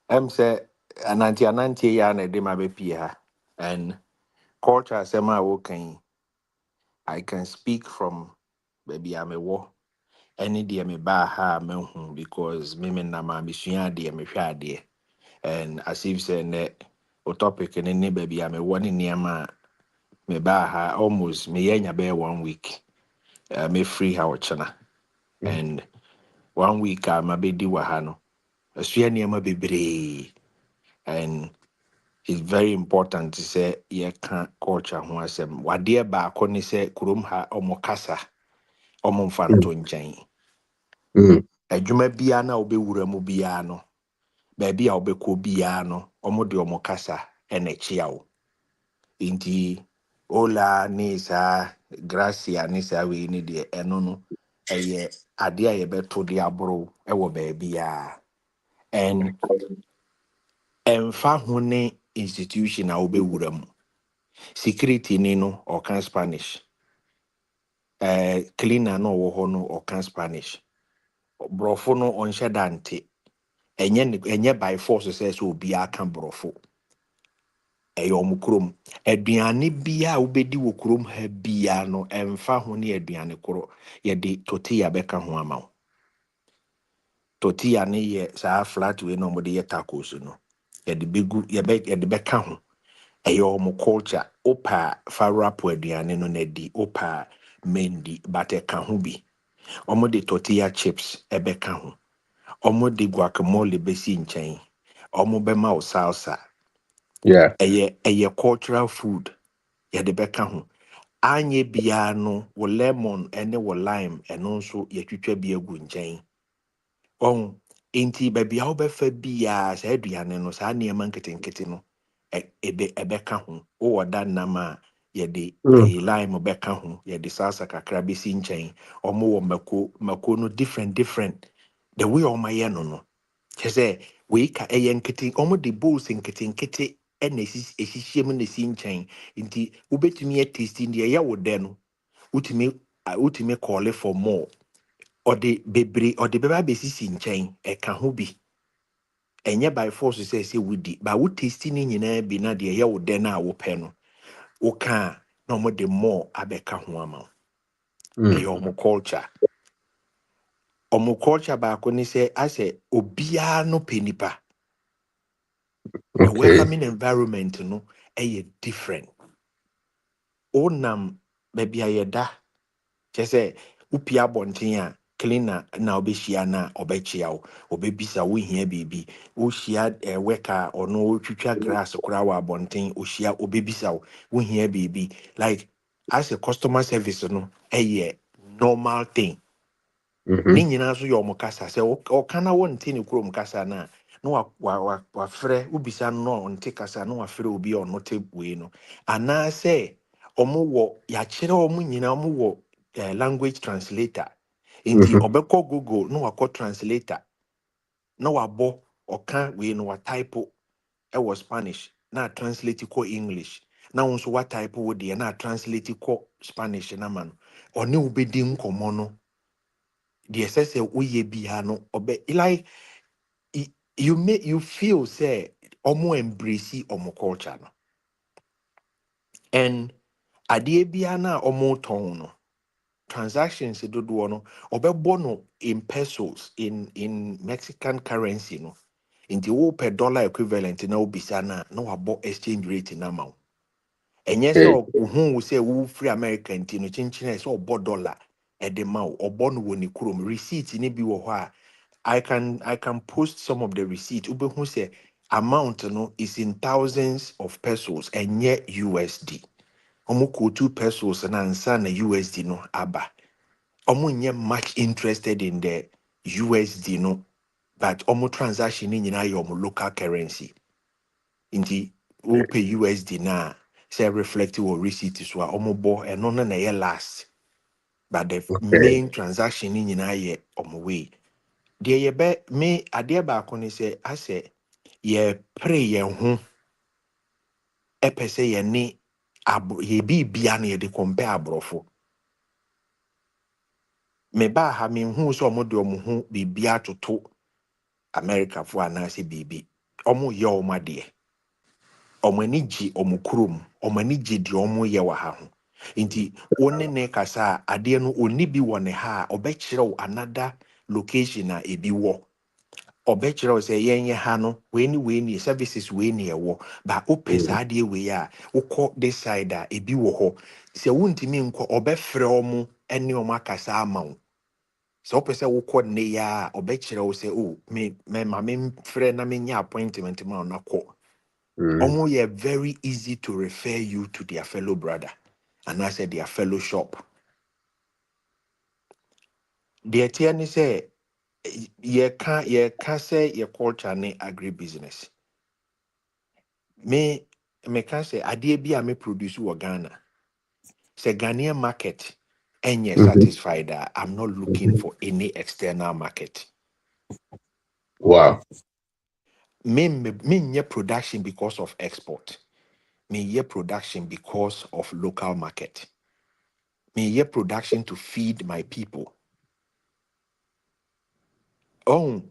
I'm say ananti ya na de ma be pia and culture sema working. I can speak from baby I'm a war. Any dear me ba ha me hu because me na ma misua de me hwa de and as if say ne o topic ne baby I'm a one in niama me ba ha almost me yenya be 1 week. Me free ha ochana and 1 week ma be di wa ha no. Asua niama bebre and it's very important to say ye can culture ho asem. Wade ba ko ni say kurom ha omo kasa omo mfanto nchen. Adwuma bia na obewura mu bia no baabi a obekọ bia no omo de omo kasa ene chia wo inti ola ni sa gracia ni sa we ni de eno no eye ade a ye beto de aboro ewo baabi a en emfa ho ne institution a obewura mu security ni no or can Spanish cleaner no wo ho no or can Spanish brofo no onhye dante enye by force says so obi aka brofo eyom krom aduane bia obedi wo krom ha bia no emfa ho ne aduane koro ye de tortilla beka ho ama wo tortilla ne ye sa flat we no mo de ye tacos no ye de begu ye de beka ho eyom culture opa fa rap aduane no na di opa mendi but e ka ho bi omo de tortilla chips ebeka ho omo de guacamole besi nchen omo be ma o salsa Yeah. eye cultural food ye de beka ho anye bia no wo lemon ene wo lime eno nso ye twitwa bi agu nchen on enti baby how be fa bia sa aduane no sa niam nketenkete no ebeka ho wo da nama ye de lime beka ho ye de salsa kakra besi nchen omo wo mako no different the way o ma ye no say we ka nkete omo de bowls nkete ena esihiem na si nchen nti ubetumi taste ndi ya wo de no utimi call for more or the beba be si nchen e ka ho bi enye by force say wudi ba wo taste ni nyina bi na de ya wo de na wo pe no wo ka na omo de more abeka ho ama e omo culture ba ko ni say ase obia no penipa the Okay. welcoming environment no different. Onam baby ayeda. Chese upia bontin cleaner na obeshia na obechia obebisa wo hia bibi wo hia worker or no twitwa grass kura wa bontin o hia obebisa wo hia bibi like as a customer service no normal thing. Ni nyina so yo mokasa se o kana wonte ne kuro mokasa na wa frɛ ubisa no onte kasa no wa frɛ obi ono te we no ana se omo wo ya kyerɛ omo nyina omo wo language translator inti obekɔ google no wakɔ translator no wabɔ oka we no wa type e wo spanish na translate kɔ english na wo nso wa type wo de na translate kɔ spanish na man ɔne obedi nkɔmɔ no the essence we bia no obe like you feel say omo embrace omo culture no and ade bia na omo ton no transactions do no obebo no in pesos in Mexican currency no nti wo per dollar equivalent na obisa na wabo exchange rate na ma enye se Okay. ohun say wo free America nti no chinchine se obo dollar e de ma obo no woni kurom receipt ni bi wo ho a I can post some of the receipt ube who say amount no is in thousands of pesos enye USD omo 2 pesos na ansa na USD no aba omo nye much interested in the USD no but omo transaction ni nyina your local currency inti wo pay USD na say reflect or receipt so a omo bo eno na ye last but the Okay. main transaction ni nyina ye omo way de ye be me ade ba ko ni say ase ye pray ye ho epese ye ni ye bi bia na ye de compare abrofo me ba ha me hu so omo de omo hu bibia toto America fo anase bibi omo ye omo de omo ani gi omo kurom omo ani gi de omo ye wa ha ho nti woni ne kasa ade no oni bi woni ha obekire another location a ebi wo obekire say yenye ha no we ni services we ni ewo ba opesa Mm. ade we a ukọ this side a ebi wo ho se wuntimi nkọ obefre omo ene omo akasa ama wo so opese ukọ ne ya obekire wo say oh me ma me frɛ na me nya appointment ma na kọ Mm. omo ye very easy to refer you to their fellow brother and I said their fellow shop the tie ni say ye ka say ye culture ne agribusiness me can say ade bi a me produce wo Ghana say Ghanaian market and you're Mhm. satisfied that I'm not looking Mhm. for any external market. Wow. Me nye production because of export. Me ye production because of local market. Me ye production to feed my people. Oh,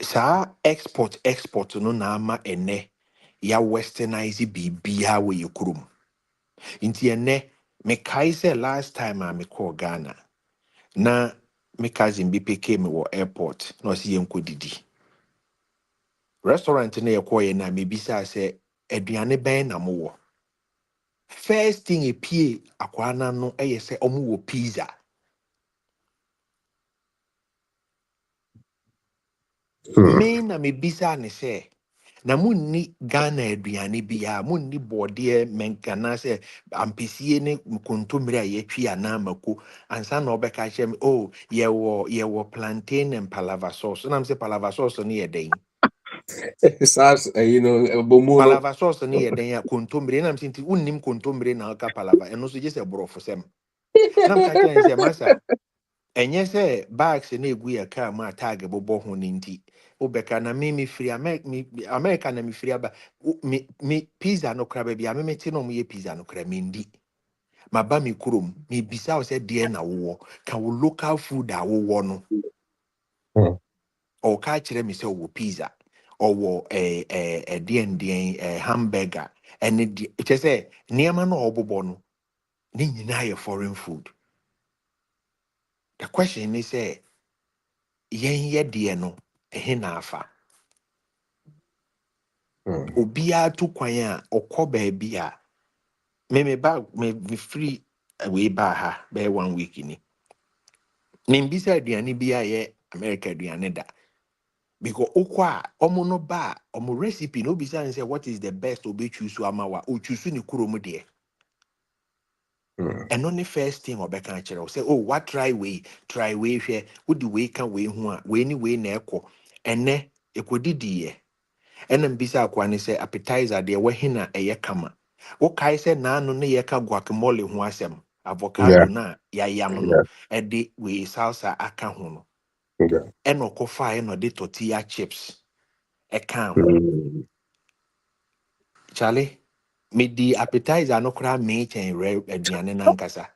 sa export no na ama ene ya westernize bibia we yekurum. Inti ene me kai say last time I me call Ghana. Na me cousin bi pick me wo airport na osi yenko didi. Restaurant na yɛkɔɔɛ na mebisa sɛ aduane bɛn na mowɔ first thing epie akwaa no ɛyɛ sɛ ɔmo wɔ pizza Hmm. me na mebisa ne sɛ na munni Ghana aduane biara munni bɔɔdeɛ menkana sɛ ampesie ne nkontommire a yɛtwi anaa mako ansa na ɔbɛka kyerɛ me oh yɛwɔ plantain and palava sauce nam sɛ palava sauce no yɛ dɛn SARS, bomu no. palava sauce no yɛ dɛn a kontommire nam sɛ nti wonnim kontommire na ɔka palava ɛno nso gye sɛ borɔfo sɛm nam ka kyerɛ ne sɛ masa ɛnyɛ sɛ bags na egu yɛ car mu a tag bobɔ ho ne nti wobɛka na me firi America na me firi aba me pizza no kora baabi a me mete no ɔmoyɛ pizza no kora mendi maba me kurom mebisa wo sɛ deɛ na wowɔ ka wo local food a wowɔ no Hmm. ɔka kyerɛ me sɛ ɔwɔ pizza ɔwɔ ɛdeɛndeɛn hamburger ɛne deɛ kyerɛ sɛ nneɛma no a ɔbobɔ no ne nyinaa yɛ foreign food the question is say yɛn yɛ deɛ no ɛhe na afa Hmm. obiara to kwan a ɔkɔ baabi a me free wei baa ha bɛyɛ 1 week ni membisa aduane bi a yɛ America aduane da because wokɔ a ɔmo no ba a ɔmo recipe no obisa ne sɛ what is the best obɛtwi so ama wa ɔtwi ne kurom deɛ Hmm. ɛno ne first thing ɔbɛka akyerɛ wo sɛ oh what try wei hwɛ wode wei ka wei ho a wei ne wei na ɛkɔ ɛnɛ ɛkɔdidiiɛ ɛna mbisa akwa ne sɛ appetizer deɛ wahi na ɛyɛ kama wokae sɛ naano ne yɛka guacamole ho asɛm avocado Yeah. na yɛayam no Yeah. ɛde wei salsa aka ho no Yeah. ɛna ɔkɔfaeɛ na ɔde tortilla chips ɛka ho Hmm. kyale medi appetizer no koraa meekyɛn rɛ aduane no ankasa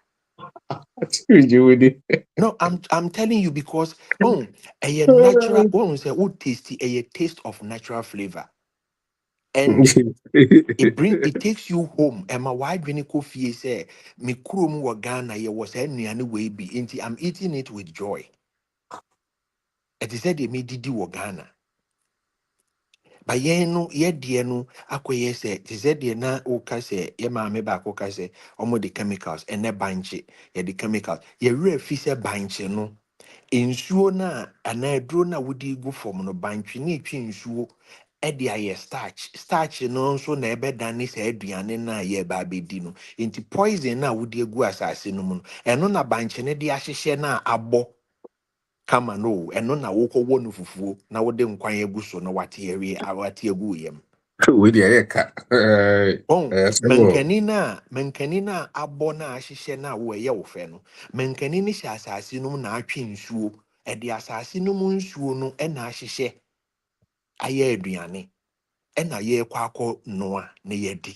You with it. no I'm telling you because oh ɛyɛ natural oh sɛ wo taste ɛyɛ taste of natural flavor and it takes you home. Emma, why when you coffee say me krum wa Ghana ye was any way be into I'm eating it with joy. It is said they made didi wa Ghana. But ye no ye dear no akwe say it is said ye na oka say ye ma me back oka say omo the chemicals and ne banche ye the chemicals ye re fi say banche no nsuo na ana eduro na wodi gu form no banche ni twi nsuo edi aye starch no nso na ebe dan se aduane na ye ba bedi no enti poison na wodi gu asase no mu no eno na banche ne de ahyehye na abo kama no eno na wokọ wo no fufuo na wode nkwan egu so no wate awie awate agu yem We the eka. oh So menkani na abo na ahyehye na wo ye wo fe no menkani ni hyɛ asase no mu na atwe nsuo ɛde asase no mu nsuo no ɛna ahyehye ayɛ aduane ɛna yɛ kwakɔ noa na yɛdi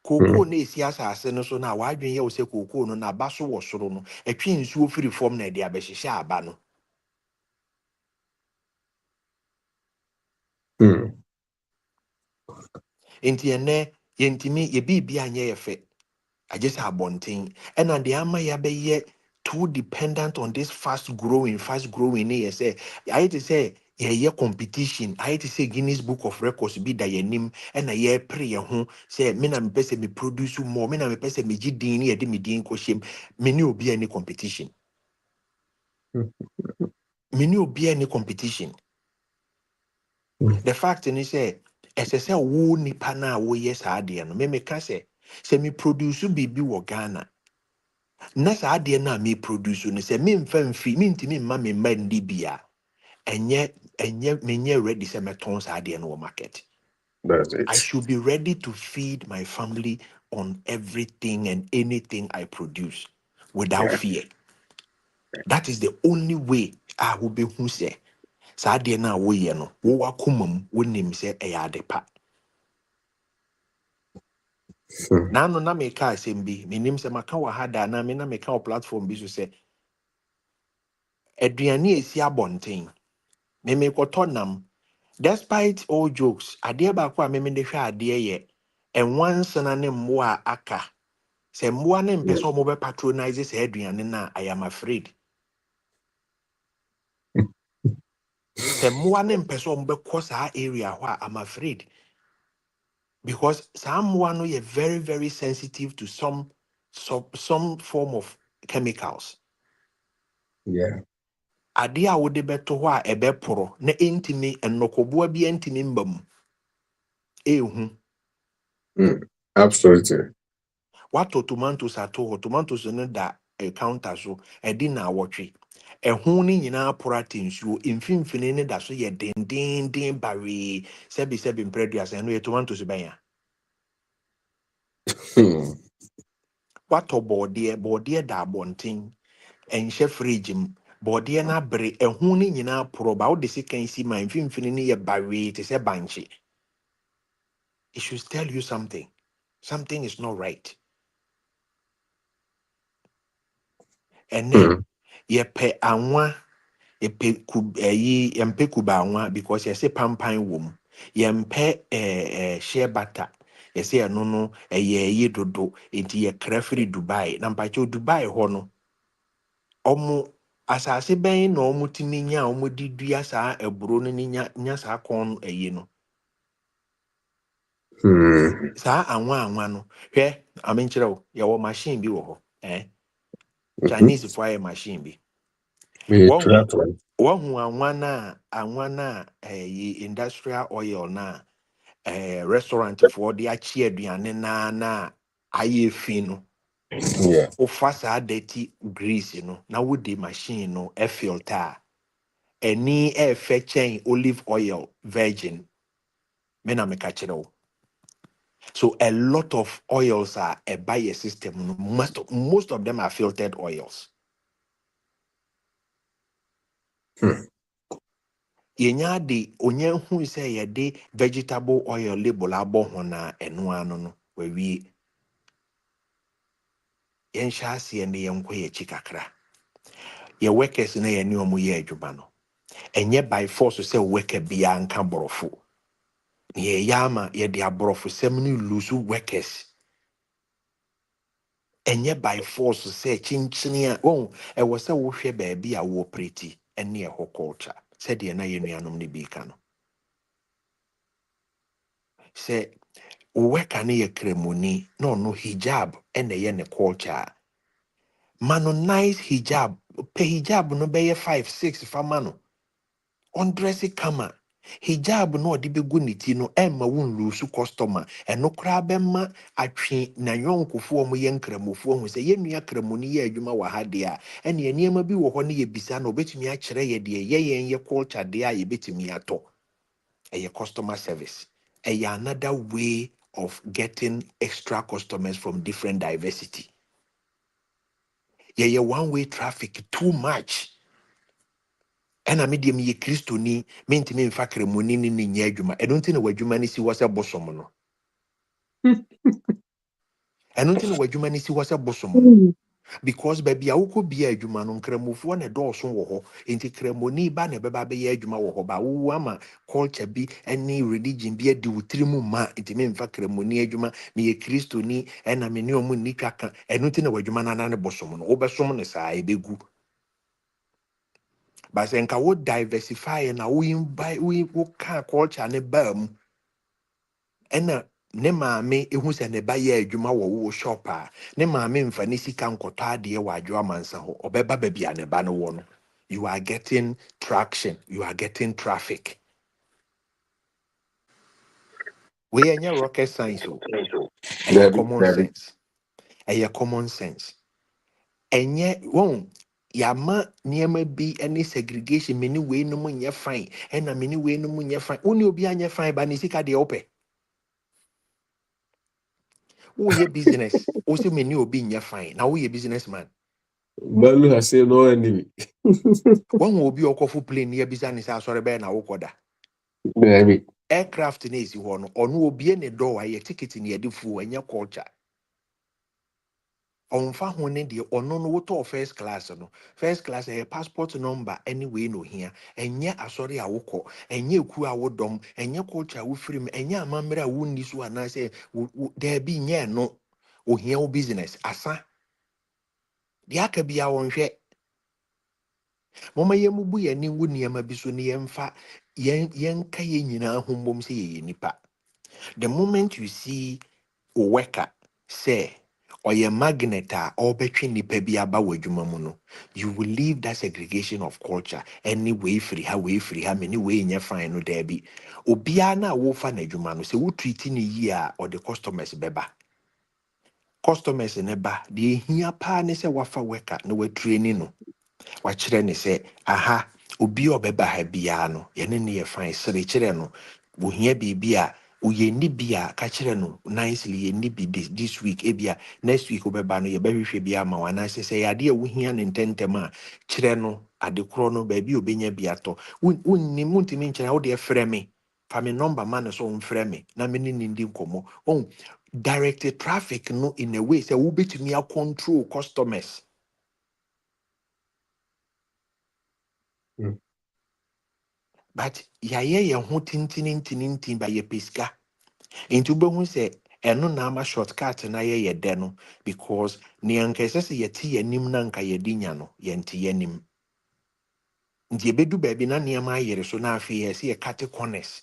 koko na esi asase no so na wadwen yɛ wo sɛ koko no na aba so wɔ soro no ɛtwe nsuo firi fam na ɛde abɛhyehyɛ aba no enti ɛnɛ yɛntimi yɛbiibi anyɛ yɛ fɛ agye sɛ abɔnten ɛna deɛ ama yɛabɛyɛ too dependent on this fast growing ne yɛ sɛ ayɛ te sɛ yɛyɛ competition ayɛ te sɛ Guinness Book of Records bi da yɛnim ɛna yɛpere yɛn ho sɛ me na mepɛ sɛ me produce more me na mepɛ sɛ megye din ne yɛde me din kɔhyɛm me ne obi ani competition me ne obi ani competition the fact ni sɛ ɛsɛ sɛ wo nipa na woyɛ saa adeɛ no me meka sɛ me produce biribi wɔ Ghana na saa adeɛ no a me produce no sɛ memfa mfi mentimi mma me mma ndi bia menyɛ ready sɛ mɛtɔn saa adeɛ no wɔ market. that's I it. should be ready to feed my family on everything and anything I produce without Yeah. fear. That is the only way I will be who say saa adeɛ no a woyɛ no wowɔ akoma mu wonim sɛ ɛyɛ ade pa. Na no na meka asɛm bi menim sɛ maka wɔ ha da na me na meka wɔ platform bi so sɛ aduane a ɛsi abɔnten me mekɔtɔ nam. Despite all jokes, adeɛ baako a meme de hwɛ adeɛ yɛ ɛnwansena ne mmoa a aka. Sɛ mmoa ne mpɛ sɛ ɔmo bɛ patronize sɛ aduane no a, I am afraid. Sɛ mmoa ne mpɛ sɛ ɔmo bɛkɔ saa area hɔ a, I'm afraid. Because saa mmoa no yɛ very, very sensitive to some form of chemicals. Yeah. Adeɛ a wode bɛto hɔ a ɛbɛporo na ɛntimi nnɔkɔboa bi ɛntimi mba mu. Ɛɛhu. Absolutely. Wato tomatoes ato hɔ tomatoes no da counter so ɛdi na awɔtwe ɛho ne nyinaa pora te nsuo mfimfini ne da so yɛ dendenden baree sɛbi mprɛduasa ɛno yɛ tomatoes bɛn a watɔ bɔɔdeɛ da abɔnten ɛnhyɛ fridge mu bɔɔdeɛ no abere ɛho ne nyinaa porɔ ba wode sekan si ma mfimfini ne yɛ baree te sɛ bankye it should tell you something is not right ɛnɛ yɛpɛ anwa yɛmpɛ kuba anwa because yɛsɛ pampan wɔ mu yɛmpɛ shea butter yɛsɛ ɛno no ɛyɛ ɛyi dodo nti yɛkra firi Dubai na mpakyɛw Dubai hɔ no ɔmo asase bɛn na ɔmo tumi nya a ɔmo de dua saa aburo no ne nya saa kɔn no ɛyi no saa anwa no hwɛ amenkyerɛ wo yɛwɔ machine bi wɔ hɔ Chinese fo ayɛ machine bi wahu anwa na industrial oil na restaurant for de akye aduane na ayɛ fi no Yeah. wofa saa dirty grease no na wode machine no filter a ɛni ɛfɛ kyɛn olive oil virgin me na meka kyerɛ wo so a lot of oils are a buyer system no most of them are filtered oils yenya de onye hu sɛ yɛde vegetable oil label abɔ ho na ɛno ano no wawie yɛnhyɛ aseɛ ne yɛnkɔ yɛkyi kakra yɛ workers na yɛne ɔmo yɛ adwuma no Enye by force say worker biya nka borofo. Ye yama ye de aborofo semni lose workers. Enye by force say chinchinia. Oh, e was a wohwe baby a wo pretty ene ho culture. Said ye na ye nuanom ni bi ka no. Say worker ne ye kremoni no hijab ene ye ne culture. Mano nice hijab. Pe hijab no be 5-6 fa mano. Undressy kama. Hijab no ɔde bɛgu ne ti no ɛmma wo nlusu customer ɛno koraa bɛma atwe na yɔnkofoɔ mo yɛ nkramofoɔ ho sɛ yɛnnua kramoni yɛ adwuma wɔ ha deɛ a ɛne nneɛma bi wɔ hɔ no yɛbisa na ɔbɛtumi akyerɛ yɛ deɛ yɛyɛn yɛ culture deɛ a yɛbɛtumi atɔ ɛyɛ customer service ɛyɛ another way of getting extra customers from different diversity yɛyɛ one way traffic too much. Ena medium ye Kristo ni mentimi mfa kremoni ni nyɛ adwuma ɛno nti na wadwuma ni si wɔ sɛ bosom no ɛno nti na wadwuma ni si wɔ sɛ bosom no because baby a wokɔ bia adwuma no nkramofoɔ na dɔɔso wɔ hɔ enti kremoni ba na bɛba bɛyɛ adwuma wɔ hɔ ba wo ama culture bi ne religion bi adi wo tiri mu ma enti memfa kremoni adwuma meyɛ Kristo ni ɛna me ne ɔmo nni twaka ɛno nti na wadwuma no ana ne bosom no wobɛsom no saa ɛbɛgu. But sɛ nka wo diversify na wo invite wo ka culture ne ba mu ɛna ne maame ehu sɛ ne ba yɛ adwuma wɔ wo shop a ne maame mfa ne sika nkɔtɔ adeɛ wɔ adwo amansa hɔ ɔbɛba baabi a ne ba no wɔ no you are getting traction, you are getting traffic. We ɛnyɛ rocket science o ɛyɛ common sense ɛyɛ common sense ɛnyɛ wɔn yama nneɛma bi ne segregation me ne wei no mu nyɛ fine ɛna me ne wei no mu nyɛ fine wo ne obi anyɛ fine ba ne sika deɛ wopɛ woyɛ business wo sɛ me ne obi nyɛ fine na woyɛ businessman Malu has said no enemy. wɔn wɔ obi a ɔkɔfo plane ne yɛbisa ne sɛ asɔre bɛyɛ na wokɔ da Baby. aircraft ne ɛsi hɔ no ɔno obie ne dɔ a yɛ ticket ne yɛde fuo ɛnyɛ culture ɔmfa ho ne deɛ ɔno no wotɔɔ first class ɛyɛ passport number anyway no hia ɛnyɛ asɔre a wokɔ ɛnyɛ eku a wodɔm ɛnyɛ culture a wofiri mu ɛnyɛ amammerɛ a wonni so anaasɛ daabi nyɛ no ohia wo business asa deɛ aka bia wɔnhwɛ mɔma yɛn mu bu yɛn ni ngu nneɛma bi so ne yɛmfa yɛnka yɛn nyinaa ho mmom sɛ yɛyɛ nipa the moment you see a worker say or your magnet a ɔbɛtwe nipa bi aba wɔ adwuma mu no you will leave that segregation of culture any way free ha many way nyɛ fine no daabi obiara na wofa na adwuma no sɛ wo treat ne yie a or the customers bɛba customers ne ba deɛ ehia paa ne sɛ wafa worker na wa training no wakyerɛ ne sɛ aha obi a ɔbɛba ha biara no yɛne ne yɛ fine sere kyerɛ no wohia biribi a woyɛ ni bi a ka kyerɛ no nicely yɛ ni bi this week ebia next week wobɛba no yɛbɛhwehwɛ bi ama wo anaasɛ sɛ yɛade a wohia ne ntɛntɛm a kyerɛ no ade korɔ no baabi a obɛnya bi atɔ wonni muntimi nkyerɛ wode frɛ me fa me number ma no so womfrɛ me na me ne ne ndi nkɔmmɔ direct traffic no in a way sɛ wobɛtumi a control customers. But yɛayɛ yɛn ho tintintintintin ba yɛ pesika nti wobɛhu sɛ ɛno na ama shortcut na yɛyɛ dɛ no because nea nka ɛsɛ sɛ yɛte yɛnim na nka yɛde nya no yɛnte yɛnim nti yɛbɛdu baabi na nneɛma ayere so na afei yɛsɛ yɛkate corners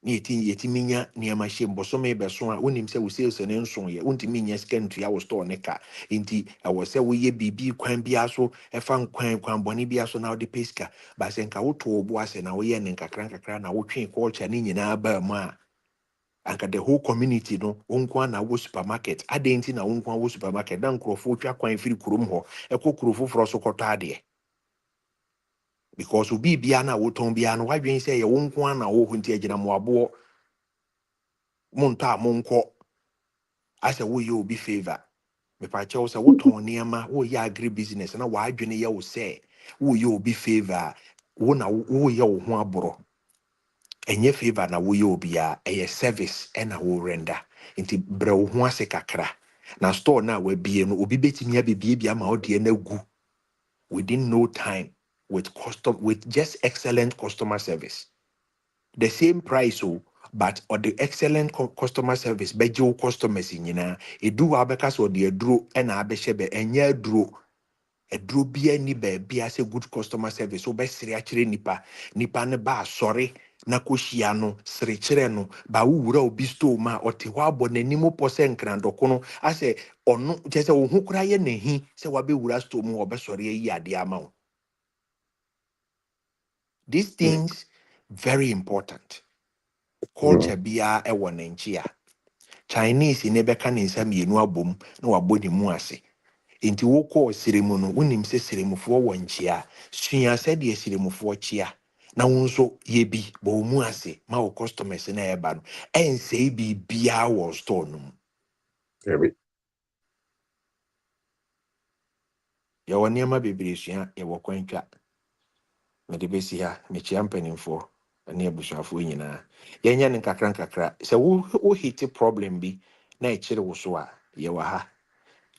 na yɛtumi nya nneɛma hyɛ mbɔsɔm bɛso a wonim sɛ wo sales ne nso yɛ wontumi nya sika ntua wo store ne ka nti ɛwɔ sɛ woyɛ biribi kwan bia so ɛfa kwan bɔne bia so na wode pɛ sika ba sɛ nka woto wo bo ase na woyɛ ne nkakra na wotwe culture ne nyinaa baa mu a anka the whole community no wonkwa na wo supermarket adɛn nti na wonkwa wo supermarket na nkurɔfoɔ twa kwan firi kurom hɔ ɛkɔ kuro foforɔ so kɔtɔ adeɛ because obi bia na wotɔn bia no wadwen sɛ yɛ wonkwa na wo ho nti agyina mmoaboɔ montɔ a monkɔ asɛ woyɛ obi favor mepakyɛ wo sɛ wotɔn nneɛma woyɛ agribusiness na wadwene yɛ wo sɛ woyɛ obi favor a wo na woyɛ wo ho aborɔ ɛnyɛ favor na woyɛ obi a ɛyɛ service ɛna wo render nti brɛ wo ho ase kakra na store na wabie no obi betumi abebie bi ama wo de na gu within no time with just excellent customer service. The same price, but or the excellent customer service, bejo customers in yina, do abekas or the dro and abeshebe and ya dro. A dro be ni be as a good customer service. So best actually nipa ne ba sorry na koshiano srechre ba wura obisto ma or tiwabo nenimo posen krandokono as a or no just a who cry nehi se wabi wura sto mu or sorry ya diamount. These things very important. Culture bia e wonenchia. Chinese in ebeka ne nsam yenu abom na wabɔ ne mu ase. Enti wo kɔ siremu no wonim se siremufoɔ wɔ nkyia. Sua sɛ de siremufoɔ kyia. Na wo nso ye bi bɔ wo mu ase ma wo customers na eba no. Ensei bi bia wɔ store no mu. Ya wɔ nneɛma bebree sua ya wɔ kwantwa. Mede besi ha mekyia mpanimfoɔ ne abusuafoɔ nyinaa. Yɛnyɛ ne nkakra. Sɛ wo hit problem bi na ɛkyere wo so a yɛwɔ ha.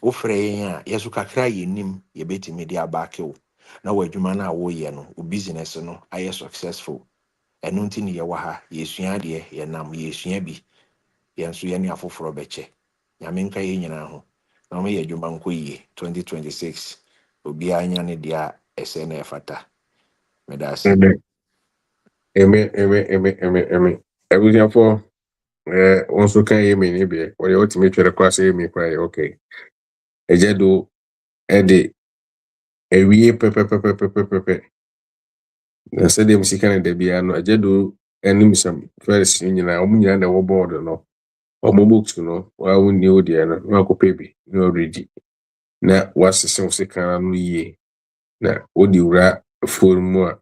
Wo frɛ a yesu kakra yenim yebetimi dia baake wo na wadwuma na wo ye no wo business no aye successful eno nti ne ye wa ha yesua de ye nam yesua bi yenso ye ne afoforo beche nyame nka ye nyina ho na mo ye dwuma nko yie 2026 obi anya ne dia ese na efata medase Amen. Everything also can hear me maybe or the ultimate request me cry okay. Ejedo ede ewie pepe. Na said them sika na debia no ejedo enim sam first nyina omunyina na wo board no. Omo books no wa woni odi na na akopɛ bi na already na wasese sika no yie na odi wura forum a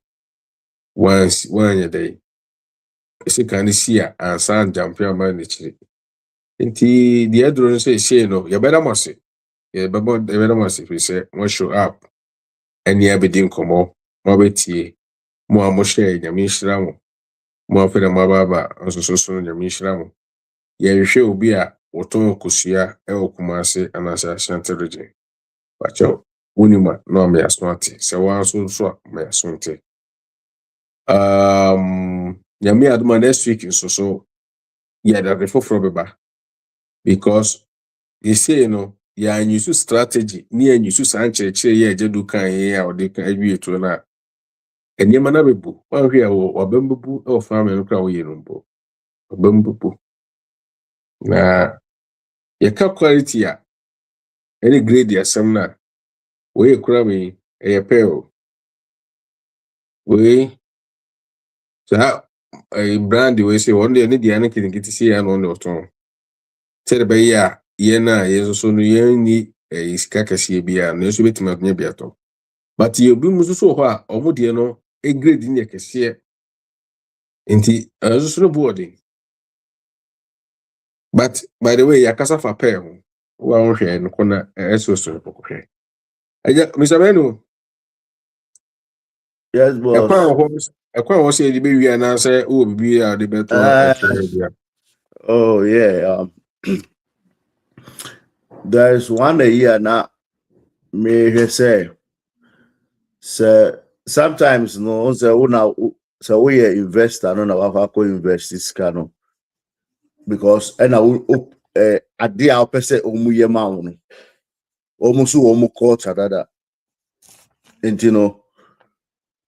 once one day sika no si a ansan jampe ama ne chiri nti the adro no say no you better must fi say mo show up any abedin komo mo betie mo amohye nyame nhira mo afeda mo baba nsoso nyame nhira mo yɛhwɛ obi a wɔtɔn kosua ɛwɔ Kumase anasa Ashanti region. Pacho unima no me aswante. Se wanso so me aswante. Nyame aduma next week so yeah that the for beba because they say ya use strategy ni use sancheche ye jedu kan ye a odi kan awie to na enyema na bebu wan hwe a wabambubu e family no kra wo ye no mbo wabambubu na yɛka quality a any grade asɛm na we kura me pɛl we sa brand we say one day ne dia ne kinkiti si ya no no ton sɛ de bɛyɛ a yɛ na yɛ so no yɛ ni sika kɛseɛ bi a na so betima nya bi atɔ but yɛ bi mu so hɔ a ɔmo de no grade ni kɛseɛ nti so no boarding but by the way yakasa fa pɛl ho wa ho hwɛ no kona SOS no hwɛ aja Mr. Beno. Yes, boss. Ekwa wo say di be wi na say o bibi a de beto Oh yeah. There's one a year now. Me say sometimes no so we investor no na wa ko invest this cano because and ade a pese omu ye ma wo no omu so omu culture dada and you know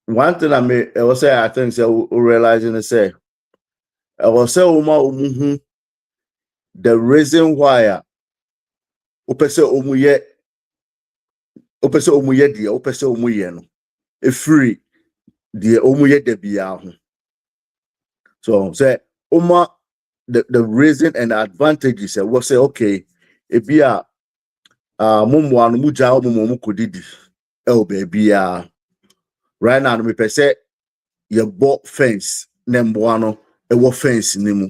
one thing I was say I think so realizing to say I was say omu the reason why opese omu ye dia opese omu ye no e free dia omu ye de bia ho so say oma the reason and the advantages we say okay e bia mumu anu muja mumu kodidi baby right now me pese ye bought fence nemboano e wo fence nimu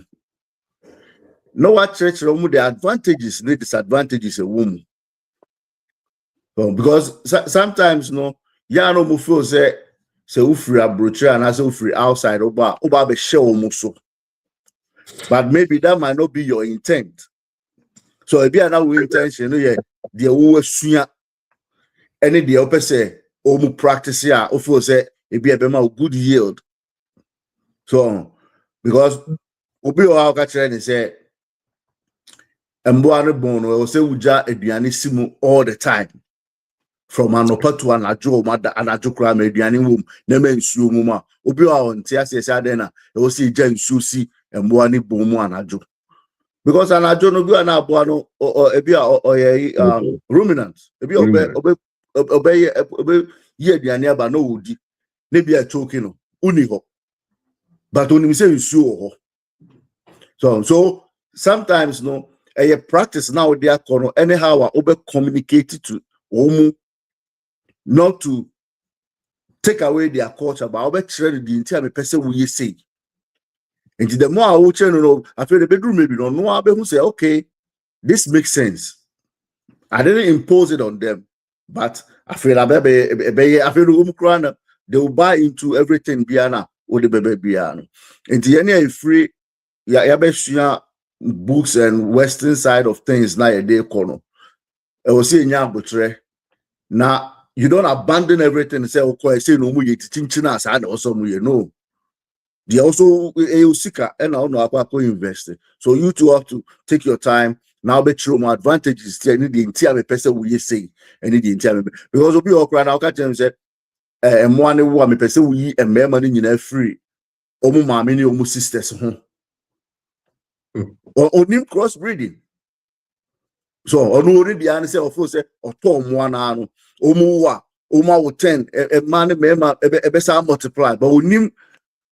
no what church the advantages the disadvantages a woman because sometimes no ya no mu feel say ufri abrocha and as ufri outside oba be show muso but maybe that might not be your intent so if you are now intention no yeah the wo sua any the opese practice here, of course, it be a good yield. So, because obi o catch and say, Mboa no bon no say uja aduane simu all the time. From anopa to anajo mada anajo kra ma aduane wom na ma nsuo mu ma obi o ntia se den na e wo se ja nsuo si mboa ne bon mu anajo. Because anajo no bi na aboa no ebi ruminant ebi obe ye aduane aba no wodi na bi a choking no uni ho. But when we say nsuo ho. So sometimes no a practice now they are anyhow over communicate to not to take away their culture, but over trade the entire person we say. And the more I watch, I feel the bedroom maybe no one who say, okay, this makes sense. I didn't impose it on them, but I feel they will buy into everything Biana or the baby Biano. And the any free books and Western side of things now a day corner. I was saying now you don't abandon everything and say, okay, say no more teaching side also no. They also seeker and I know invest. So you two have to take your time. Now bet you more advantages to the entire person we say and the entire because we all cry now catch them say and one me person we and me money in free. Omu mama ni omu sisters onim crossbreeding. So onuri bia ne say ofo say oto omo na no omu wa omu wo 10 man mema ebe sa multiply but onim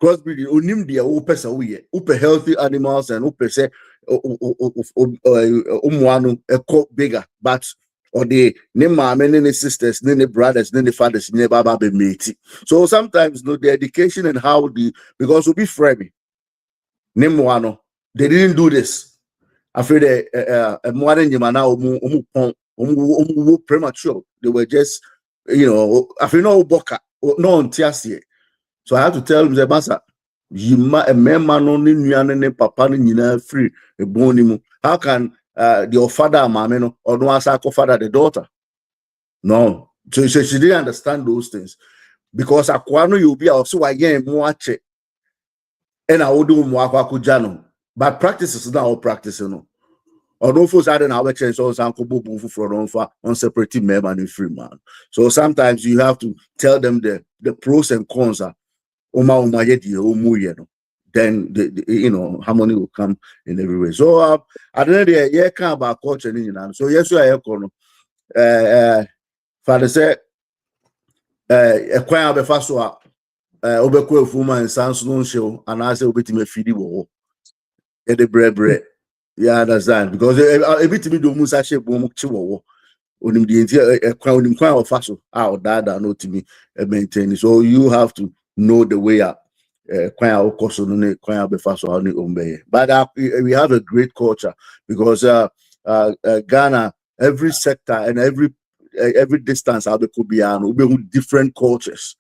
crossbreeding onim dia wo pesa wo ye wo healthy animals and wo say omu anu eko bigger but or the ne mama ne sisters ne brothers ne fathers ne baba be mate. So sometimes no the education and how the because we be frame ne mo ano they didn't do this. I feel that modern Yamana premature. They were just, I feel no boka, no on tiasie. So I have to tell them the massa, Yima a man only nyan papa nina free a bonimu. How can your father mameno or no asako father the daughter? No. So she didn't understand those things. Because Aquano you'll be also again moache and I would do moakujano. But practice is not all practice, Although folks had an our chance also on separating member and free man. So sometimes you have to tell them the pros and cons are then harmony will come in every way. So I don't know yeah kind about culture and so yes I father said a choir be fast obekwe fuma and sans no show and I say obetime feed wo the bread. Yeah, understand because every time do musa shape boom chiwo onim the entire onim kwan of faso out dada no to me maintain. So you have to know the way up kwan of course no kwan be faso on ombe. But we have a great culture because Ghana every sector and every distance have could be different cultures.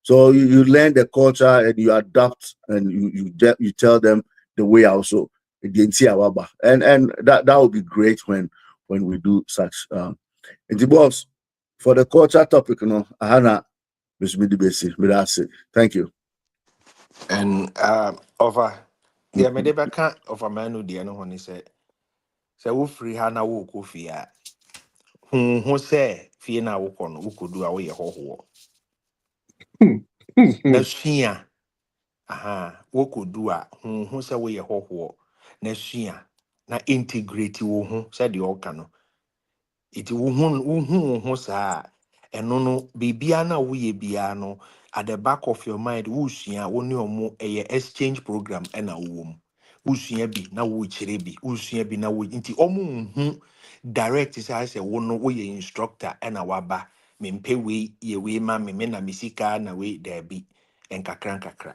So you learn the culture and you adapt and you tell them the way also. And that would be great when we do such and the boss for the culture topic Hannah Miss Midibesi thank you. And over the Medebaka of a man who dear no one said, so free Hannah walk with fear. Who say fear now walk on who could do away a whole Nashia. Aha, what could do who say we a whole Nashia. Na integrate wo said the okano. It wo sa eno no bibia na wo ye bia no at the back of your mind wo sua wo ne omo exchange program na wo mu wo sua bi na wo chire bi wo sua bi na wo nti omo direct say wo no wo ye instructor na waba me mpe we ye we ma me na misika na we there bi enkakra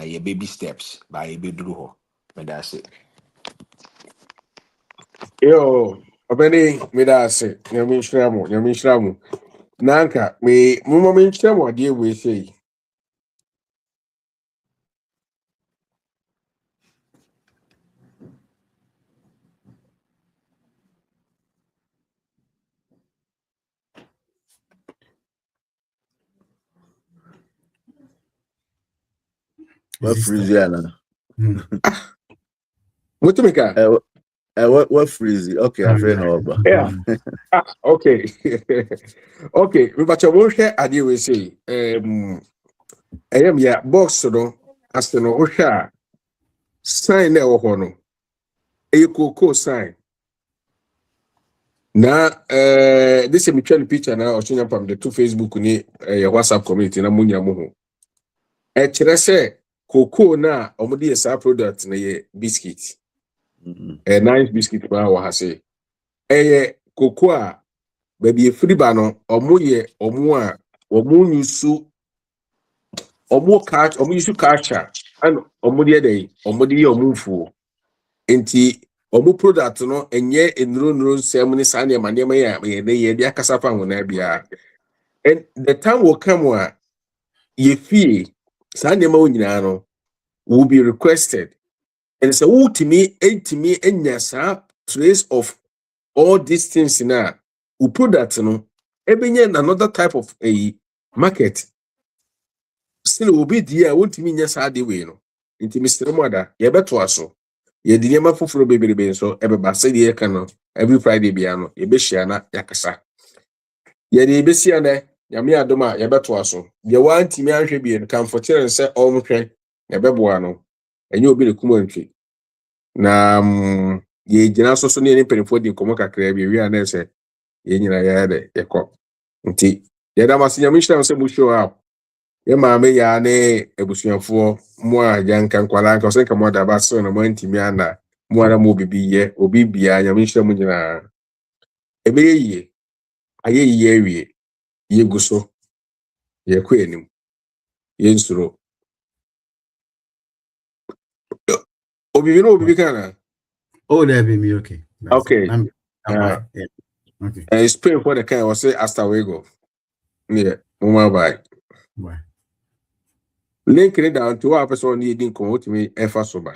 ye baby steps by ye be duru ho me da say Yo, obeni me da se, nyame nhyira mo. Nanka me mo me nhyira mo ade we sei. What freezy ana? What to make a What freezy? Okay, I feel no. yeah. Okay. Okay, we but you share idea we say I am ya box no as no share sign na wo ho no e koko sign na this is me try picture na ochunya pam the to Facebook ni WhatsApp community na munya mo ho e kire se koko na omudi esa product na ye biscuit nice biscuit ba wa ha say koko a baby free ba no omo ye omo a omo nyusu omo catch omo yusu catcher and omo de dey omo de omo fu enti omo product no enye enuro nsem ni sane ma ne ma ya ye de akasa fa ho na bia and the time will come where ye fee sane ma onyina no will be requested and so ultimately enya sa trace of all these things na u product no ebenye another type of a market still will be there ultimately nya sa de we no nti Mr. Moda ye beto aso ye di nema foforo beberebe nso ebeba se de ye ka no every Friday bia no ye be hia na yakasa ye de be sia na nyame adoma ye beto aso ye wantimi anhwe bi en comfortable se omhwe ye beboa no enye obi ne kumantwe na ye gina so ne penifo di komo kakra bi wi ana se ye nyina ya de ye ko nti ye da mas nyame hira se mu show up ye maame ya ne ebusuafo mo a janka nkwala nka se nka mo da ba so na mo antimi ana mo ara mo bibi ye obi bia nyame hira mu nyina ebe ye aye ye wie ye guso ye ko enim ye nsuro obi no obi kana Oh, that be me. Okay. okay Yeah. Okay. Spain for the kind was say hasta luego yeah mama bye Bye. link it down to our person needing come to me efa soba